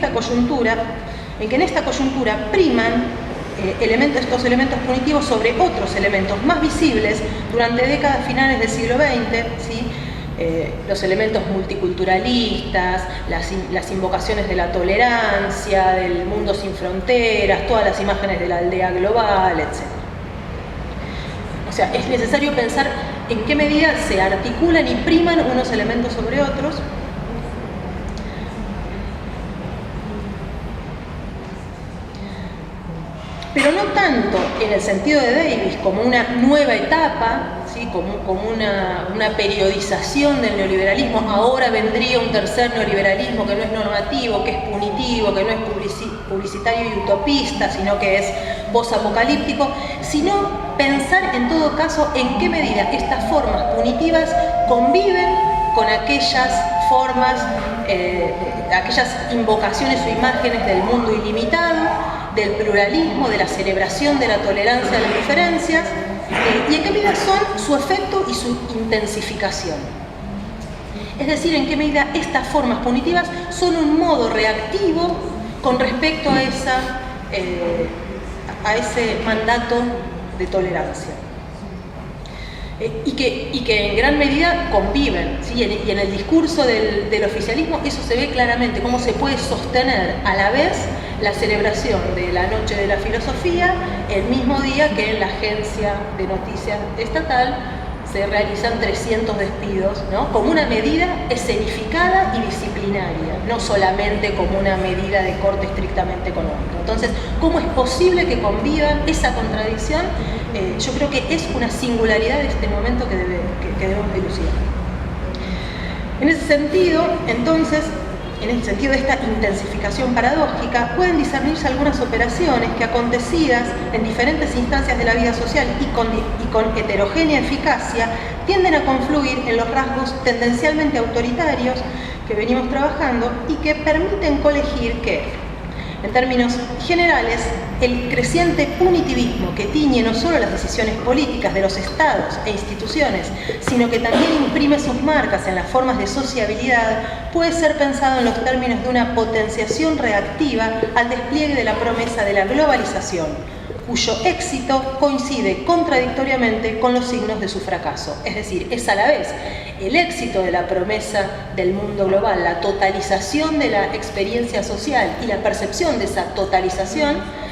esta coyuntura priman estos elementos punitivos sobre otros elementos más visibles durante décadas finales del siglo XX, ¿sí? Los elementos multiculturalistas, las invocaciones de la tolerancia, del mundo sin fronteras, todas las imágenes de la aldea global, etc. O sea, es necesario pensar en qué medida se articulan y priman unos elementos sobre otros. Pero no tanto en el sentido de Davis como una nueva etapa, ¿sí?, como una periodización del neoliberalismo. Ahora vendría un tercer neoliberalismo que no es normativo, que es punitivo, que no es publicitario y utopista, sino que es posapocalíptico, sino pensar en todo caso en qué medida estas formas punitivas conviven con aquellas formas, aquellas invocaciones o imágenes del mundo ilimitado, del pluralismo, de la celebración de la tolerancia de las diferencias, y en qué medida son su efecto y su intensificación. Es decir, en qué medida estas formas punitivas son un modo reactivo con respecto a ese mandato de tolerancia. Y que en gran medida conviven, ¿sí? Y en el discurso del oficialismo eso se ve claramente, cómo se puede sostener a la vez la celebración de la Noche de la Filosofía el mismo día que en la agencia de noticias estatal se realizan 300 despidos, ¿no? Como una medida escenificada y disciplinaria, no solamente como una medida de corte estrictamente económico. Entonces, ¿cómo es posible que convivan esa contradicción? Yo creo que es una singularidad de este momento que debemos dilucidar. En ese sentido, entonces, en el sentido de esta intensificación paradójica, pueden discernirse algunas operaciones que, acontecidas en diferentes instancias de la vida social y con heterogénea eficacia, tienden a confluir en los rasgos tendencialmente autoritarios que venimos trabajando y que permiten colegir que, en términos generales, el creciente punitivismo que tiñe no solo las decisiones políticas de los estados e instituciones, sino que también imprime sus marcas en las formas de sociabilidad, puede ser pensado en los términos de una potenciación reactiva al despliegue de la promesa de la globalización, cuyo éxito coincide contradictoriamente con los signos de su fracaso. Es decir, es a la vez el éxito de la promesa del mundo global, la totalización de la experiencia social y la percepción de esa totalización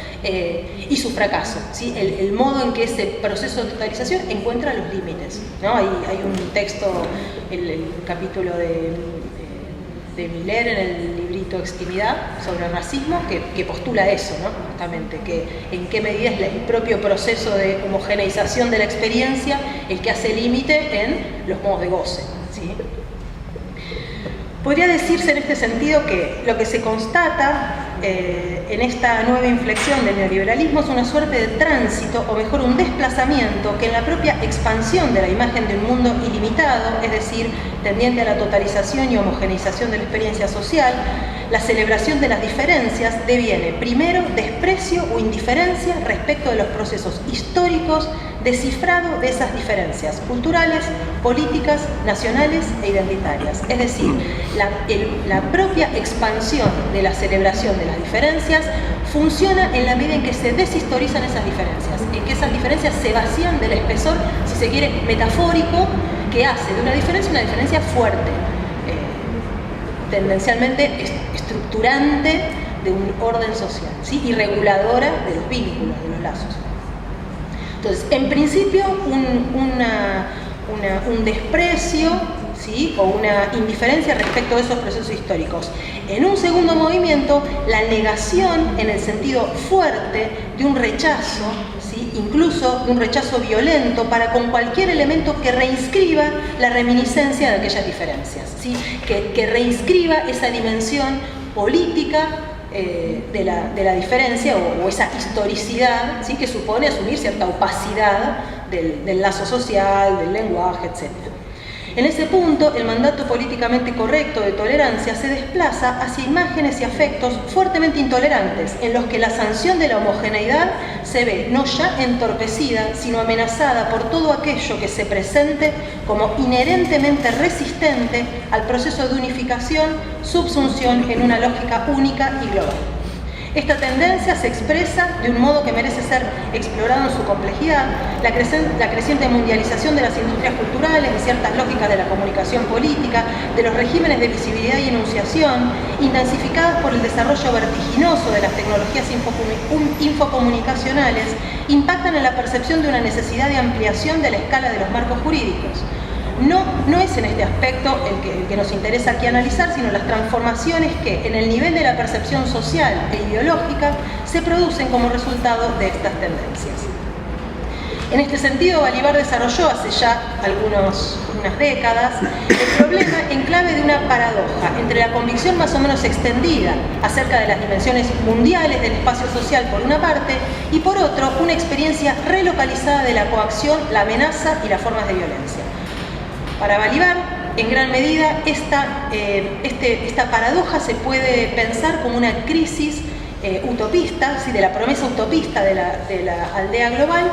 y su fracaso, ¿sí? El modo en que ese proceso de totalización encuentra los límites, ¿no? Hay un texto, el capítulo de Miller en el librito Extimidad sobre racismo que postula eso, ¿no? Justamente, que en qué medida es el propio proceso de homogeneización de la experiencia el que hace límite en los modos de goce, ¿sí? Podría decirse en este sentido que lo que se constata en esta nueva inflexión del neoliberalismo es una suerte de tránsito, o mejor un desplazamiento, que en la propia expansión de la imagen de un mundo ilimitado, es decir, tendiente a la totalización y homogeneización de la experiencia social, la celebración de las diferencias deviene primero desprecio o indiferencia respecto de los procesos históricos de cifrado de esas diferencias culturales, políticas, nacionales e identitarias. Es decir, la propia expansión de la celebración de las diferencias funciona en la medida en que se deshistorizan esas diferencias, en que esas diferencias se vacían del espesor, si se quiere, metafórico, que hace de una diferencia fuerte, tendencialmente estructurante de un orden social, ¿sí? Y reguladora de los vínculos, de los lazos. Entonces, en principio, un desprecio, ¿sí? O una indiferencia respecto de esos procesos históricos. En un segundo movimiento, la negación en el sentido fuerte de un rechazo, ¿sí? Incluso de un rechazo violento para con cualquier elemento que reinscriba la reminiscencia de aquellas diferencias, ¿sí? Que reinscriba esa dimensión política de la diferencia o esa historicidad, ¿sí? Que supone asumir cierta opacidad del lazo social, del lenguaje, etc. En ese punto, el mandato políticamente correcto de tolerancia se desplaza hacia imágenes y afectos fuertemente intolerantes, en los que la sanción de la homogeneidad se ve no ya entorpecida, sino amenazada por todo aquello que se presente como inherentemente resistente al proceso de unificación, subsunción en una lógica única y global. Esta tendencia se expresa de un modo que merece ser explorado en su complejidad, la creciente mundialización de las industrias culturales, de ciertas lógicas de la comunicación política, de los regímenes de visibilidad y enunciación, intensificadas por el desarrollo vertiginoso de las tecnologías infocomunicacionales, impactan en la percepción de una necesidad de ampliación de la escala de los marcos jurídicos. No es en este aspecto el que nos interesa aquí analizar, sino las transformaciones que en el nivel de la percepción social e ideológica se producen como resultado de estas tendencias. En este sentido, Balibar desarrolló hace ya unas décadas el problema en clave de una paradoja entre la convicción más o menos extendida acerca de las dimensiones mundiales del espacio social por una parte y por otro una experiencia relocalizada de la coacción, la amenaza y las formas de violencia. Para Balibar, en gran medida, esta paradoja se puede pensar como una crisis utopista, ¿sí? De la promesa utopista de la aldea global,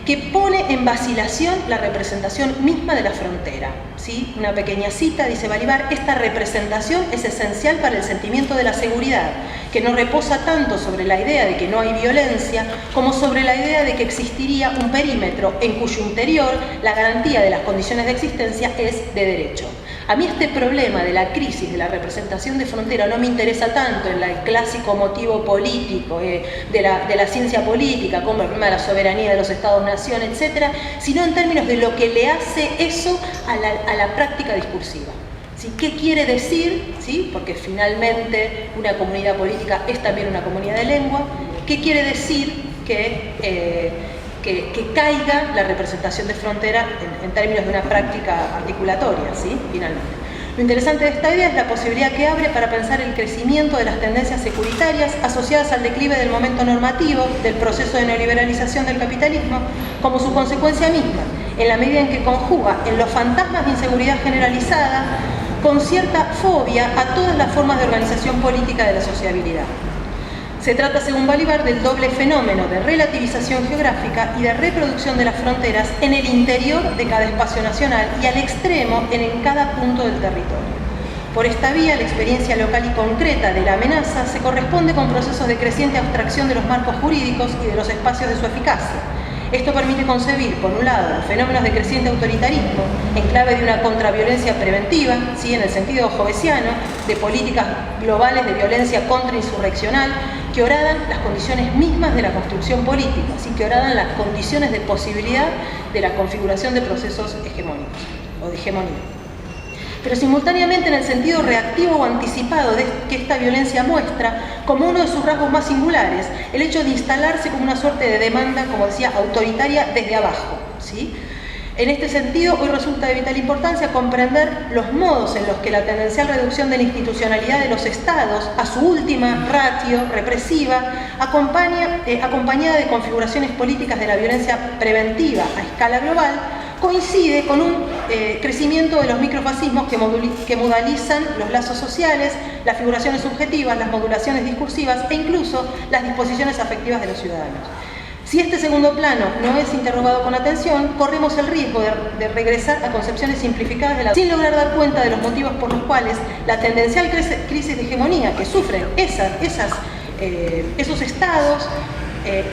que pone en vacilación la representación misma de la frontera. ¿Sí? Una pequeña cita, dice Balibar: esta representación es esencial para el sentimiento de la seguridad, que no reposa tanto sobre la idea de que no hay violencia, como sobre la idea de que existiría un perímetro en cuyo interior la garantía de las condiciones de existencia es de derecho. A mí este problema de la crisis de la representación de frontera no me interesa tanto en el clásico motivo político de la ciencia política, como el problema de la soberanía de los Estados-nación, etc., sino en términos de lo que le hace eso a la práctica discursiva. ¿Sí? ¿Qué quiere decir? ¿Sí? Porque finalmente una comunidad política es también una comunidad de lengua. ¿Qué quiere decir que caiga la representación de frontera en términos de una práctica articulatoria, ¿sí? Finalmente. Lo interesante de esta idea es la posibilidad que abre para pensar el crecimiento de las tendencias securitarias asociadas al declive del momento normativo del proceso de neoliberalización del capitalismo como su consecuencia misma, en la medida en que conjuga en los fantasmas de inseguridad generalizada con cierta fobia a todas las formas de organización política de la sociabilidad. Se trata, según Balibar, del doble fenómeno de relativización geográfica y de reproducción de las fronteras en el interior de cada espacio nacional y al extremo en cada punto del territorio. Por esta vía, la experiencia local y concreta de la amenaza se corresponde con procesos de creciente abstracción de los marcos jurídicos y de los espacios de su eficacia. Esto permite concebir, por un lado, fenómenos de creciente autoritarismo en clave de una contraviolencia preventiva, ¿sí? En el sentido hobbesiano, de políticas globales de violencia contrainsurreccional que horadan las condiciones mismas de la construcción política, ¿sí? Que horadan las condiciones de posibilidad de la configuración de procesos hegemónicos o de hegemonía. Pero simultáneamente en el sentido reactivo o anticipado que esta violencia muestra como uno de sus rasgos más singulares, el hecho de instalarse como una suerte de demanda, como decía, autoritaria desde abajo, ¿sí? En este sentido, hoy resulta de vital importancia comprender los modos en los que la tendencial reducción de la institucionalidad de los estados a su última ratio represiva, acompañada de configuraciones políticas de la violencia preventiva a escala global, coincide con un crecimiento de los microfascismos que modalizan los lazos sociales, las figuraciones subjetivas, las modulaciones discursivas e incluso las disposiciones afectivas de los ciudadanos. Si este segundo plano no es interrogado con atención, corremos el riesgo de regresar a concepciones simplificadas de la sin lograr dar cuenta de los motivos por los cuales la tendencial crisis de hegemonía que sufren esos estados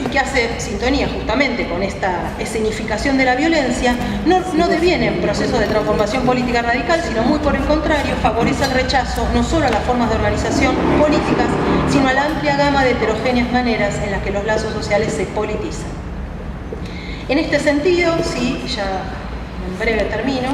y que hace sintonía justamente con esta escenificación de la violencia, no deviene en proceso de transformación política radical, sino muy por el contrario, favorece el rechazo no solo a las formas de organización políticas, sino a la amplia gama de heterogéneas maneras en las que los lazos sociales se politizan. En este sentido, sí, ya en breve termino,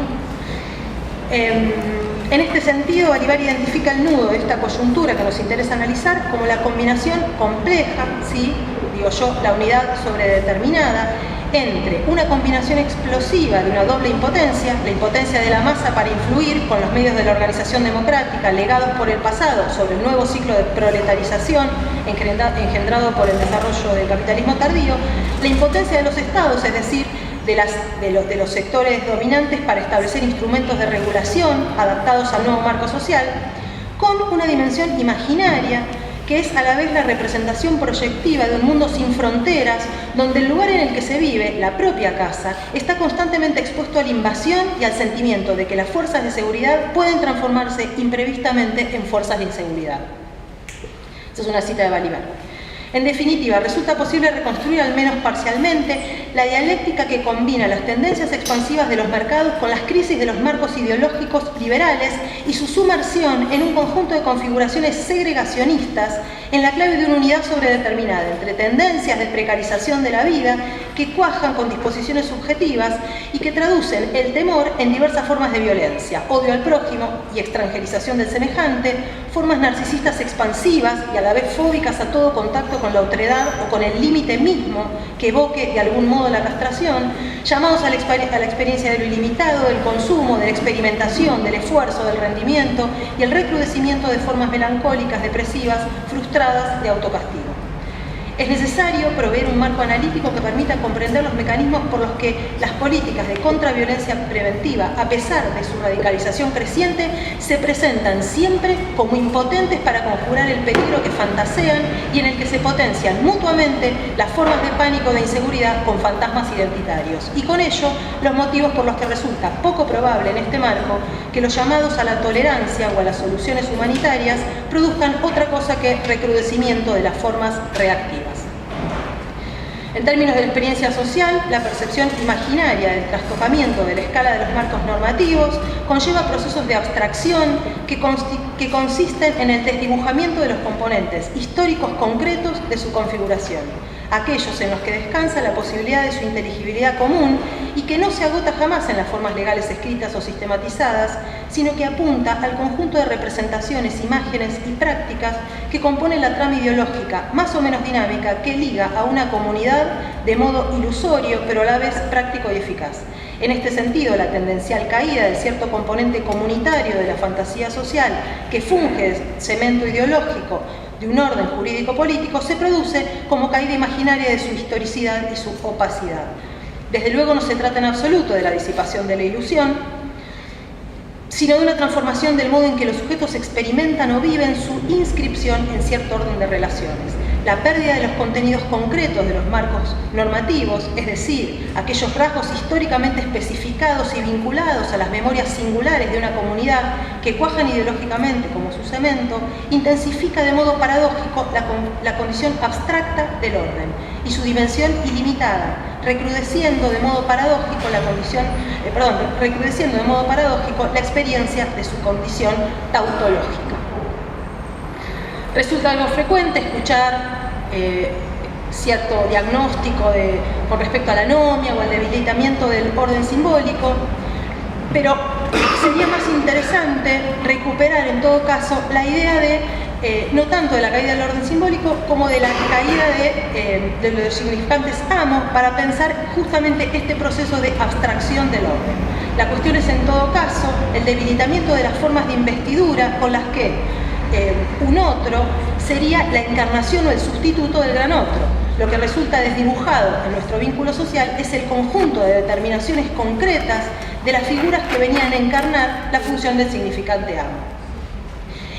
en este sentido, Balibar identifica el nudo de esta coyuntura que nos interesa analizar como la combinación compleja, ¿sí? Digo yo, la unidad sobredeterminada, entre una combinación explosiva de una doble impotencia, la impotencia de la masa para influir con los medios de la organización democrática legados por el pasado sobre el nuevo ciclo de proletarización engendrado por el desarrollo del capitalismo tardío, la impotencia de los estados, es decir, de los sectores dominantes para establecer instrumentos de regulación adaptados al nuevo marco social, con una dimensión imaginaria que es a la vez la representación proyectiva de un mundo sin fronteras, donde el lugar en el que se vive, la propia casa, está constantemente expuesto a la invasión y al sentimiento de que las fuerzas de seguridad pueden transformarse imprevistamente en fuerzas de inseguridad. Esta es una cita de Balibar. En definitiva, resulta posible reconstruir al menos parcialmente la dialéctica que combina las tendencias expansivas de los mercados con las crisis de los marcos ideológicos liberales y su sumersión en un conjunto de configuraciones segregacionistas en la clave de una unidad sobredeterminada entre tendencias de precarización de la vida que cuajan con disposiciones subjetivas y que traducen el temor en diversas formas de violencia, odio al prójimo y extranjerización del semejante, formas narcisistas expansivas y a la vez fóbicas a todo contacto con la otredad o con el límite mismo que evoque de algún modo la castración, llamados a la experiencia de lo ilimitado, del consumo, de la experimentación, del esfuerzo, del rendimiento y el recrudecimiento de formas melancólicas, depresivas, frustradas de autocastigo. Es necesario proveer un marco analítico que permita comprender los mecanismos por los que las políticas de contraviolencia preventiva, a pesar de su radicalización creciente, se presentan siempre como impotentes para conjurar el peligro que fantasean y en el que se potencian mutuamente las formas de pánico o de inseguridad con fantasmas identitarios. Y con ello, los motivos por los que resulta poco probable en este marco que los llamados a la tolerancia o a las soluciones humanitarias produzcan otra cosa que recrudecimiento de las formas reactivas. En términos de la experiencia social, la percepción imaginaria del trastocamiento de la escala de los marcos normativos conlleva procesos de abstracción que consisten en el desdibujamiento de los componentes históricos concretos de su configuración, aquellos en los que descansa la posibilidad de su inteligibilidad común y que no se agota jamás en las formas legales escritas o sistematizadas, sino que apunta al conjunto de representaciones, imágenes y prácticas que componen la trama ideológica más o menos dinámica que liga a una comunidad de modo ilusorio pero a la vez práctico y eficaz. En este sentido, la tendencial caída de cierto componente comunitario de la fantasía social que funge cemento ideológico de un orden jurídico-político se produce como caída imaginaria de su historicidad y su opacidad. Desde luego no se trata en absoluto de la disipación de la ilusión, sino de una transformación del modo en que los sujetos experimentan o viven su inscripción en cierto orden de relaciones. La pérdida de los contenidos concretos de los marcos normativos, es decir, aquellos rasgos históricamente especificados y vinculados a las memorias singulares de una comunidad que cuajan ideológicamente como su cemento, intensifica de modo paradójico la condición abstracta del orden y su dimensión ilimitada, recrudeciendo de modo paradójico la experiencia de su condición tautológica. Resulta algo frecuente escuchar cierto diagnóstico con respecto a la anomia o al debilitamiento del orden simbólico, pero sería más interesante recuperar en todo caso la idea de no tanto de la caída del orden simbólico como de la caída de los significantes amos para pensar justamente este proceso de abstracción del orden. La cuestión es en todo caso el debilitamiento de las formas de investidura con las que un otro sería la encarnación o el sustituto del gran otro. Lo que resulta desdibujado en nuestro vínculo social es el conjunto de determinaciones concretas de las figuras que venían a encarnar la función del significante amo.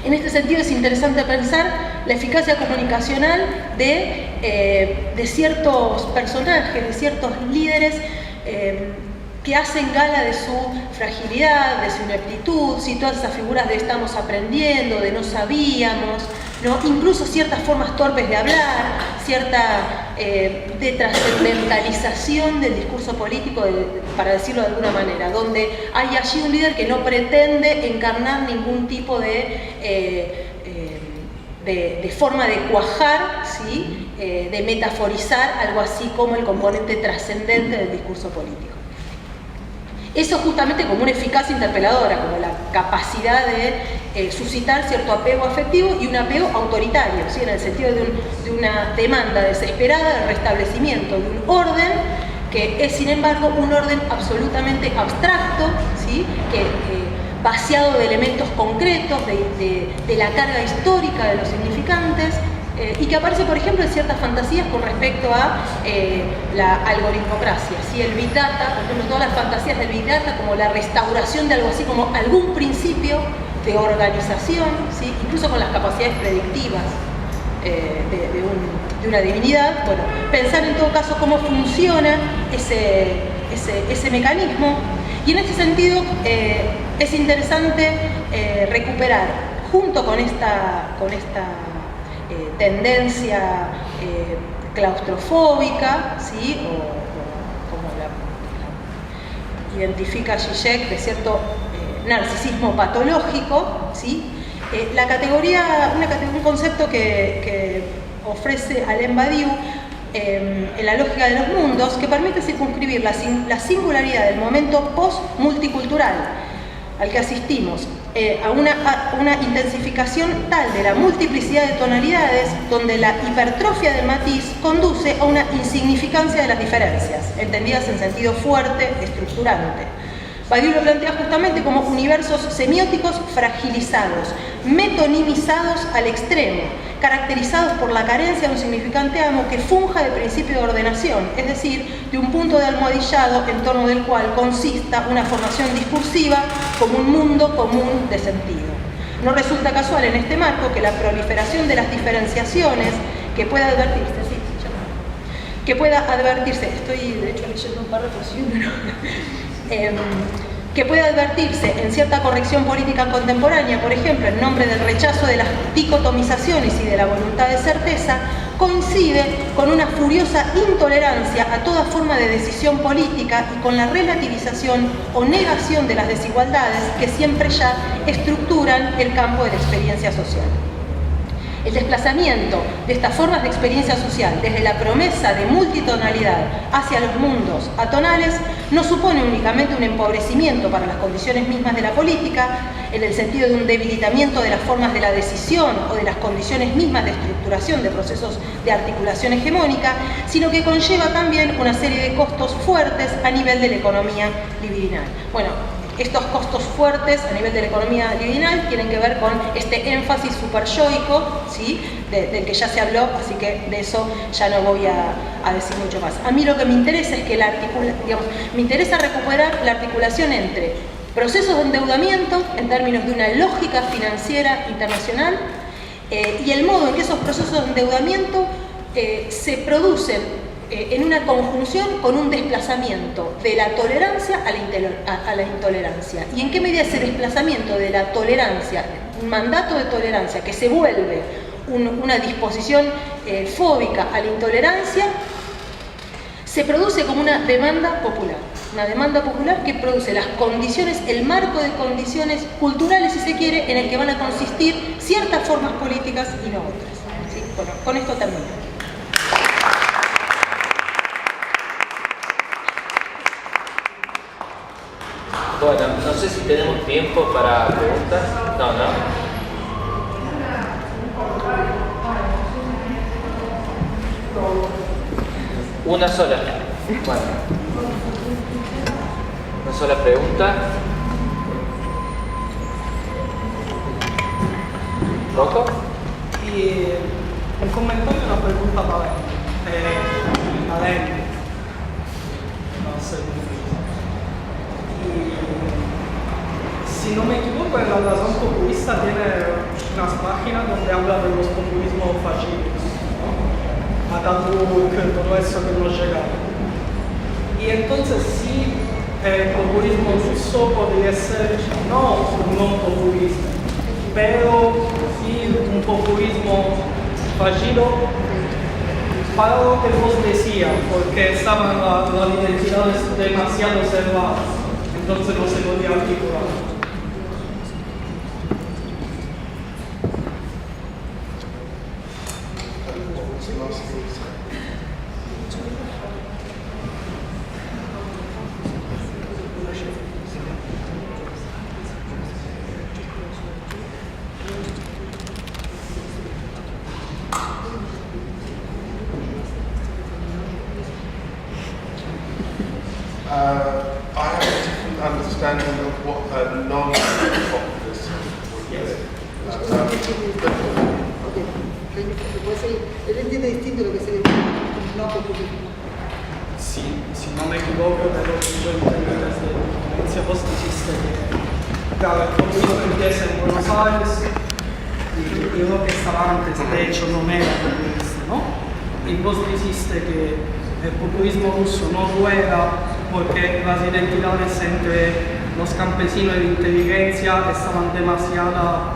En este sentido es interesante pensar la eficacia comunicacional de ciertos personajes, de ciertos líderes que hacen gala de su fragilidad, de su ineptitud, ¿sí? Todas esas figuras de estamos aprendiendo, de no sabíamos, ¿no? Incluso ciertas formas torpes de hablar, cierta de trascendentalización del discurso político, para decirlo de alguna manera, donde hay allí un líder que no pretende encarnar ningún tipo de forma de cuajar, ¿sí? De metaforizar algo así como el componente trascendente del discurso político. Eso justamente como una eficacia interpeladora, como la capacidad de suscitar cierto apego afectivo y un apego autoritario, ¿sí? En el sentido de una demanda desesperada de restablecimiento de un orden que es, sin embargo, un orden absolutamente abstracto, ¿sí? Vaciado de elementos concretos, de la carga histórica de los significantes, y que aparece, por ejemplo, en ciertas fantasías con respecto a la algoritmocracia, ¿sí? El Big Data, por ejemplo, todas las fantasías del Big Data, como la restauración de algo así como algún principio de organización, ¿sí? Incluso con las capacidades predictivas de una divinidad. Bueno, pensar en todo caso cómo funciona ese mecanismo, y en este sentido es interesante recuperar, junto con esta tendencia claustrofóbica, ¿sí? O como la identifica Zizek, de cierto narcisismo patológico, ¿sí? Un concepto que ofrece Alain Badiou en la lógica de los mundos, que permite circunscribir la singularidad del momento post-multicultural al que asistimos, a una intensificación tal de la multiplicidad de tonalidades, donde la hipertrofia del matiz conduce a una insignificancia de las diferencias, entendidas en sentido fuerte, estructurante. Badiou lo plantea justamente como universos semióticos fragilizados, metonimizados al extremo, caracterizados por la carencia de un significante amo que funja de principio de ordenación, es decir, de un punto de almohadillado en torno del cual consista una formación discursiva como un mundo común de sentido. No resulta casual en este marco que la proliferación de las diferenciaciones que pueda advertirse, estoy de hecho leyendo un párrafo así, que puede advertirse en cierta corrección política contemporánea, por ejemplo, en nombre del rechazo de las dicotomizaciones y de la voluntad de certeza, coincide con una furiosa intolerancia a toda forma de decisión política y con la relativización o negación de las desigualdades que siempre ya estructuran el campo de la experiencia social. El desplazamiento de estas formas de experiencia social desde la promesa de multitonalidad hacia los mundos atonales no supone únicamente un empobrecimiento para las condiciones mismas de la política, en el sentido de un debilitamiento de las formas de la decisión o de las condiciones mismas de estructuración de procesos de articulación hegemónica, sino que conlleva también una serie de costos fuertes a nivel de la economía libidinal. Bueno, estos costos fuertes a nivel de la economía libidinal tienen que ver con este énfasis superyoico, ¿sí?, del que ya se habló, así que de eso ya no voy a decir mucho más. A mí lo que me interesa es que me interesa recuperar la articulación entre procesos de endeudamiento en términos de una lógica financiera internacional y el modo en que esos procesos de endeudamiento se producen en una conjunción con un desplazamiento de la tolerancia a la intolerancia. ¿Y en qué medida ese desplazamiento de la tolerancia, un mandato de tolerancia que se vuelve una disposición fóbica a la intolerancia, se produce como una demanda popular? Una demanda popular que produce las condiciones, el marco de condiciones culturales, si se quiere, en el que van a consistir ciertas formas políticas y no otras. ¿Sí? Bueno, con esto termino. Bueno, no sé si tenemos tiempo para preguntas. No. Una sola. Bueno. Una sola pregunta. ¿Rocco? Y un comentario y una pregunta para Adele. No sé. Si no me equivoco, en la razón populista tiene unas páginas donde habla de los populismos fascistas, ¿no? Ataturk, todo eso que nos llega. Y entonces sí, el populismo ruso podría ser no un no populismo, pero sí un populismo fallido para lo que vos decías, porque estaban las identidades demasiado cerradas, entonces no se podía articular. I have a different understanding of what a non-populist would be. Él entiende distinto lo que sería un no populismo. Si no me equivoco, de lo que yo entendí desde la inicia, vos dijiste que claro, el populismo empieza en Buenos Aires y lo que estaba antes, de hecho, no era populista, ¿no? Y vos dijiste que el populismo ruso no rueda porque las identidades entre los campesinos y la inteligencia estaban demasiado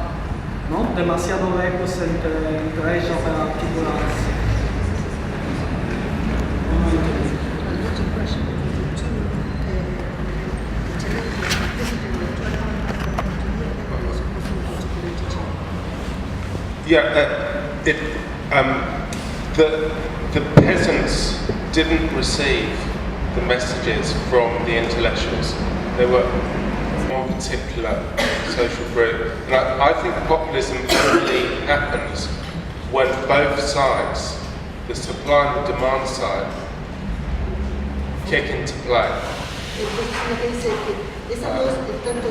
lejos entre ellos para articularse. The peasants didn't receive the messages from the intellectuals. They were one particular social group. And I think populism only happens when both sides, the supply and the demand side, kick into play. Lo que dice que esas dos, tanto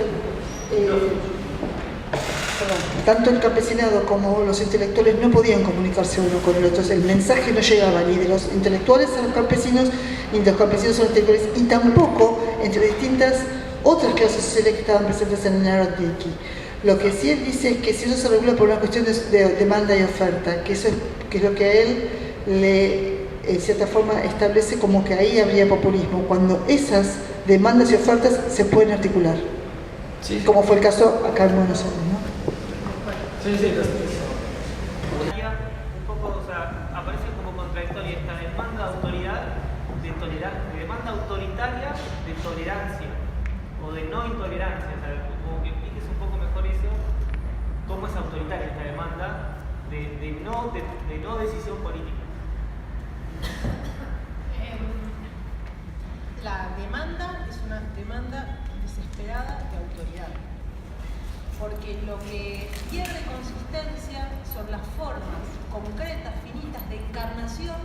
tanto el campesinado como los intelectuales no podían comunicarse uno con el otro. Entonces, el mensaje no llegaba ni de los intelectuales a los campesinos, ni de los campesinos a los intelectuales, y tampoco entre distintas otras clases sociales que estaban presentes en el Narodniki. Lo que sí él dice es que si eso se regula por una cuestión de demanda y oferta, que eso es lo que a él le, en cierta forma, establece como que ahí habría populismo, cuando esas demandas y ofertas se pueden articular. Sí. Como fue el caso acá en Buenos Aires, ¿no? Sí, un poco, o sea, aparece como contradictoria esta demanda de autoridad, de demanda autoritaria de tolerancia o de no intolerancia. O sea, como que expliques un poco mejor eso, cómo es autoritaria esta demanda de no decisión política. La demanda es una demanda desesperada de autoridad, porque lo que pierde consistencia son las formas concretas, finitas, de encarnación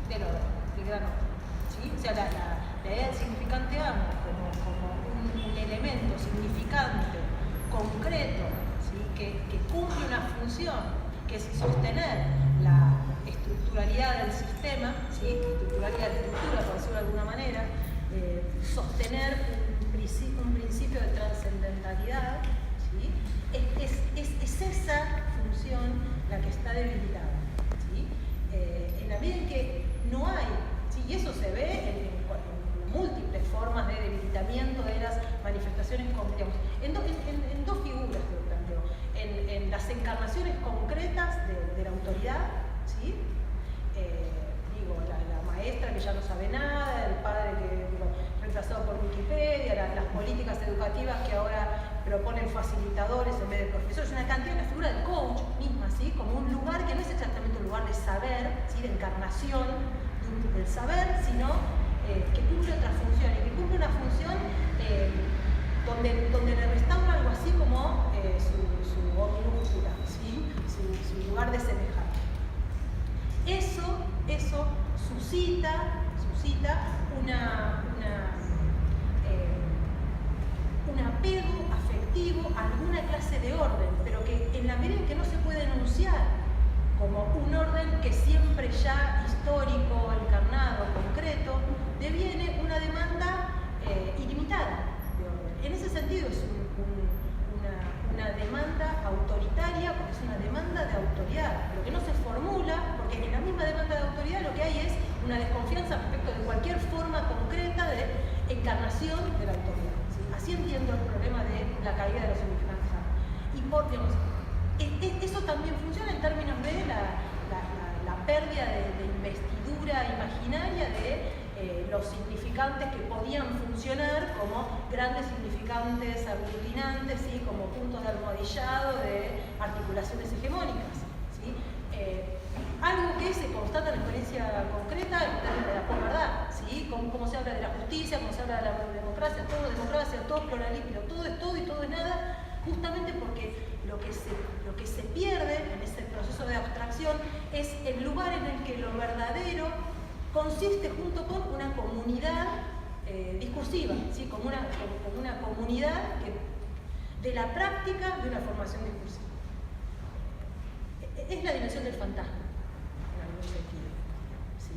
del orden, del gran orden, ¿sí? O sea, la idea del significante amo como un elemento significante, concreto, ¿sí? que cumple una función, que es sostener la estructuralidad del sistema, ¿sí? Estructuralidad de estructura, por decirlo de alguna manera, sostener un principio de trascendentalidad, ¿sí? Es esa función la que está debilitada, ¿sí? En la medida en que no hay, ¿sí? Y eso se ve en múltiples formas de debilitamiento de las manifestaciones, digamos, en dos figuras que lo planteo, en las encarnaciones concretas de la autoridad, ¿sí? Digo, la maestra que ya no sabe nada, el padre que reemplazado por Wikipedia, las políticas educativas que ahora proponen facilitadores en vez de profesores, una cantidad, la figura del coach misma, ¿sí? Como un lugar que no es exactamente un lugar de saber, ¿sí? De encarnación del saber, sino que cumple otra función, y que cumple una función donde le restaura algo así como su omnibusura, ¿sí? Su lugar de semejanza. Eso suscita un apego afectivo a alguna clase de orden, pero que en la medida en que no se puede enunciar como un orden que siempre ya histórico, encarnado, concreto, deviene una demanda ilimitada de orden. En ese sentido es una demanda autoritaria, porque es una demanda de autoridad, lo que no se formula, porque en la misma demanda de autoridad lo que hay es una desconfianza respecto de cualquier forma concreta de encarnación de la autoridad, ¿sí? Así entiendo el problema de la caída de los significantes. Y digamos, eso también funciona en términos de la pérdida de investidura imaginaria de los significantes que podían funcionar como grandes significantes aglutinantes, ¿sí? Como puntos de almohadillado de articulaciones hegemónicas, ¿sí? Algo que se constata en la experiencia concreta en términos de la posverdad, ¿sí? Cómo se habla de la justicia, cómo se habla de la democracia, todo pluralismo, todo es todo y todo es nada, justamente porque lo que se pierde en ese proceso de abstracción es el lugar en el que lo verdadero consiste junto con una comunidad discursiva, ¿sí? como una comunidad de la práctica de una formación discursiva. Es la dimensión del fantasma, en algún sentido, ¿sí?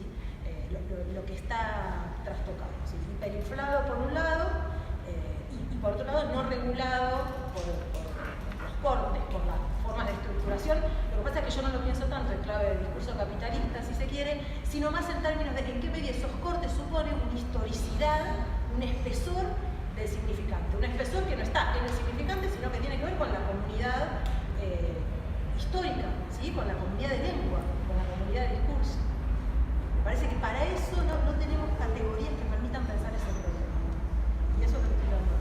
Lo que está trastocado, ¿sí? Hiperinflado por un lado y por otro lado no regulado por los cortes, por las formas de estructuración. Lo que pasa es que yo no lo pienso tanto en clave del discurso capitalista, si se quiere, sino más en términos de en qué medida esos cortes suponen una historicidad, un espesor del significante. Un espesor que no está en el significante, sino que tiene que ver con la comunidad histórica, ¿sí? Con la comunidad de lengua, con la comunidad de discurso. Me parece que para eso no tenemos categorías que permitan pensar ese problema. Y eso es lo que estoy dando.